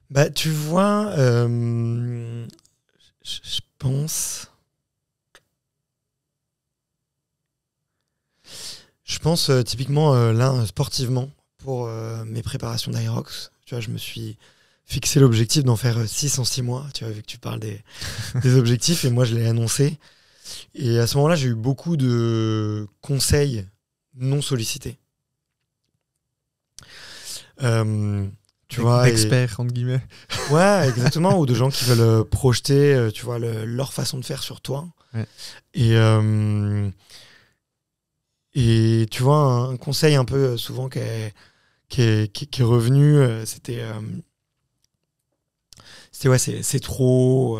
Bah, tu vois, je pense. Je pense typiquement là, sportivement, pour mes préparations d'Aerox. Tu vois, je me suis fixé l'objectif d'en faire 6 en 6 mois. Tu vois, vu que tu parles des objectifs, et moi je l'ai annoncé. Et à ce moment-là, j'ai eu beaucoup de conseils non sollicités. Tu vois, D'experts, entre guillemets. ouais, exactement, ou de gens qui veulent projeter, tu vois, leur façon de faire sur toi. Ouais. Et tu vois, un conseil un peu souvent qui est revenu, c'était ouais, c'est trop.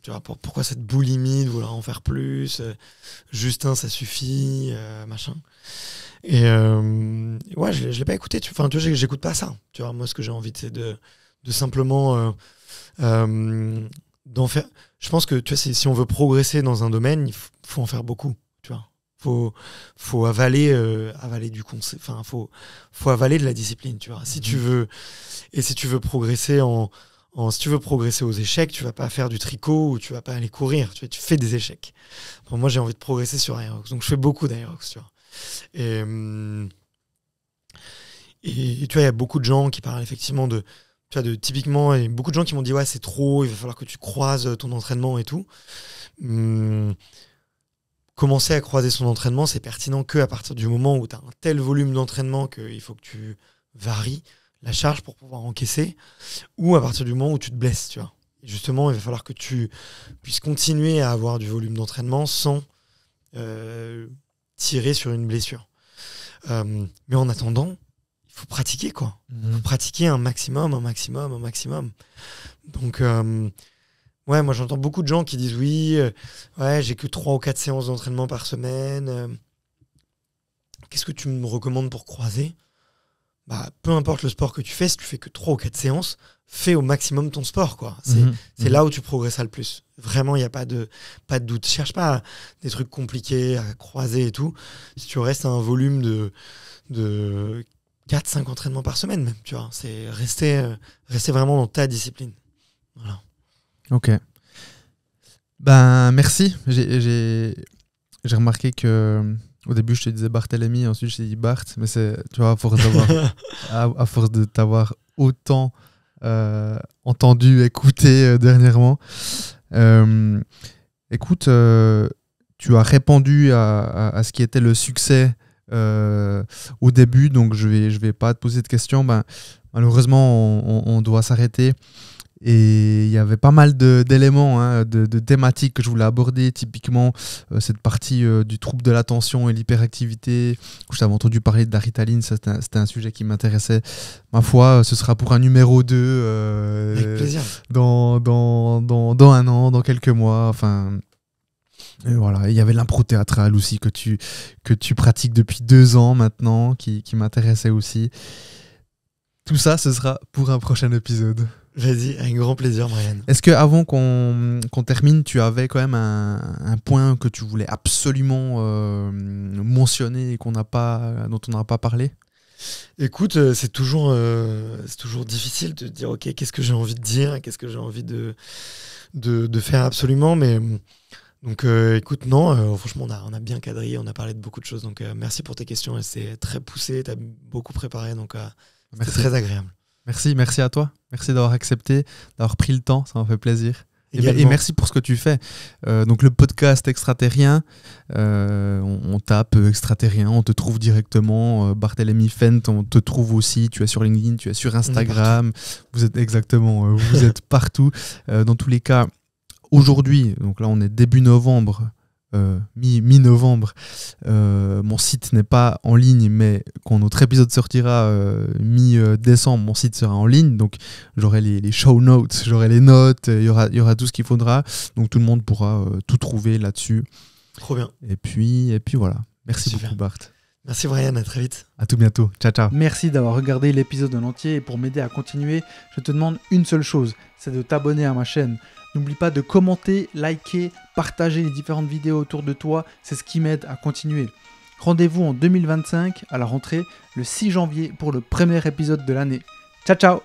Tu vois, pourquoi cette boulimie de vouloir en faire plus, Justin, ça suffit, machin. Et ouais, je l'ai pas écouté. Enfin, tu vois, j'écoute pas ça. Tu vois, moi, ce que j'ai envie, c'est de simplement d'en faire. Je pense que tu vois, si on veut progresser dans un domaine, il faut en faire beaucoup. Tu vois, faut avaler du conseil. Enfin, faut avaler de la discipline. Tu vois, si tu veux progresser si tu veux progresser aux échecs, tu vas pas faire du tricot ou tu vas pas aller courir. Tu fais des échecs. Bon, moi, j'ai envie de progresser sur Aerox, donc je fais beaucoup d'Aerox. Tu vois. Et tu vois, il y a beaucoup de gens qui parlent effectivement tu vois, typiquement, et beaucoup de gens qui m'ont dit ouais, c'est trop, il va falloir que tu croises ton entraînement et tout. Commencer à croiser son entraînement, c'est pertinent qu'à partir du moment où tu as un tel volume d'entraînement qu'il faut que tu varies la charge pour pouvoir encaisser, ou à partir du moment où tu te blesses, tu vois. Et justement, il va falloir que tu puisses continuer à avoir du volume d'entraînement sans tirer sur une blessure. Mais en attendant, il faut pratiquer, quoi. Il faut pratiquer un maximum. Donc, ouais, moi j'entends beaucoup de gens qui disent oui, ouais, j'ai que 3 ou 4 séances d'entraînement par semaine. Qu'est-ce que tu me recommandes pour croiser ? Bah, peu importe le sport que tu fais, si tu fais que 3 ou 4 séances, fais au maximum ton sport, quoi. C'est là où tu progresseras le plus. Vraiment, il n'y a pas de doute. Cherche pas des trucs compliqués à croiser et tout. Si tu restes à un volume de 4-5 entraînements par semaine, même, tu vois. C'est rester vraiment dans ta discipline. Voilà. Ok. Ben, merci. J'ai remarqué que au début, je te disais Barthélemy, ensuite je t'ai dit Bart, mais c'est, tu vois, à force de t'avoir autant entendu, écouté dernièrement. Écoute, tu as répondu à ce qui était le succès au début, donc je vais pas te poser de questions. Ben, malheureusement, on doit s'arrêter. Et il y avait pas mal d'éléments, hein, de thématiques que je voulais aborder, typiquement cette partie du trouble de l'attention et l'hyperactivité. Je t'avais entendu parler de la Ritaline, c'était un sujet qui m'intéressait. Ma foi, ce sera pour un numéro 2 avec plaisir. Dans un an, dans quelques mois. Enfin, et voilà. Il y avait l'impro théâtrale aussi que tu pratiques depuis 2 ans maintenant, qui m'intéressait aussi. Tout ça, ce sera pour un prochain épisode. Vas-y, avec grand plaisir, Brian. Est-ce qu'avant qu'on termine, tu avais quand même un point que tu voulais absolument mentionner et dont on n'a pas parlé ? Écoute, c'est toujours difficile de dire ok, qu'est-ce que j'ai envie de dire, qu'est-ce que j'ai envie de faire absolument, mais donc écoute, non, franchement on a bien quadrillé, on a parlé de beaucoup de choses, donc merci pour tes questions, c'est très poussé, tu as beaucoup préparé, donc c'est très agréable. Merci à toi. Merci d'avoir accepté, d'avoir pris le temps, ça m'a fait plaisir. Et merci pour ce que tu fais. Donc le podcast Extraterrien, on tape Extraterrien, on te trouve directement. Barthélemy Fent, on te trouve aussi. Tu es sur LinkedIn, tu es sur Instagram. Vous êtes partout. Dans tous les cas, aujourd'hui, donc là on est début novembre. Mi-novembre, mon site n'est pas en ligne, mais quand notre épisode sortira mi-décembre, mon site sera en ligne, donc j'aurai les show notes, j'aurai les notes, il y aura tout ce qu'il faudra, donc tout le monde pourra tout trouver là-dessus. Trop bien. Et puis voilà. Merci beaucoup, Bart. Merci Brian, à très vite. À tout bientôt. Ciao, ciao. Merci d'avoir regardé l'épisode en entier et pour m'aider à continuer, je te demande une seule chose, c'est de t'abonner à ma chaîne. N'oublie pas de commenter, liker, partager les différentes vidéos autour de toi, c'est ce qui m'aide à continuer. Rendez-vous en 2025 à la rentrée, le 6 janvier pour le premier épisode de l'année. Ciao ciao!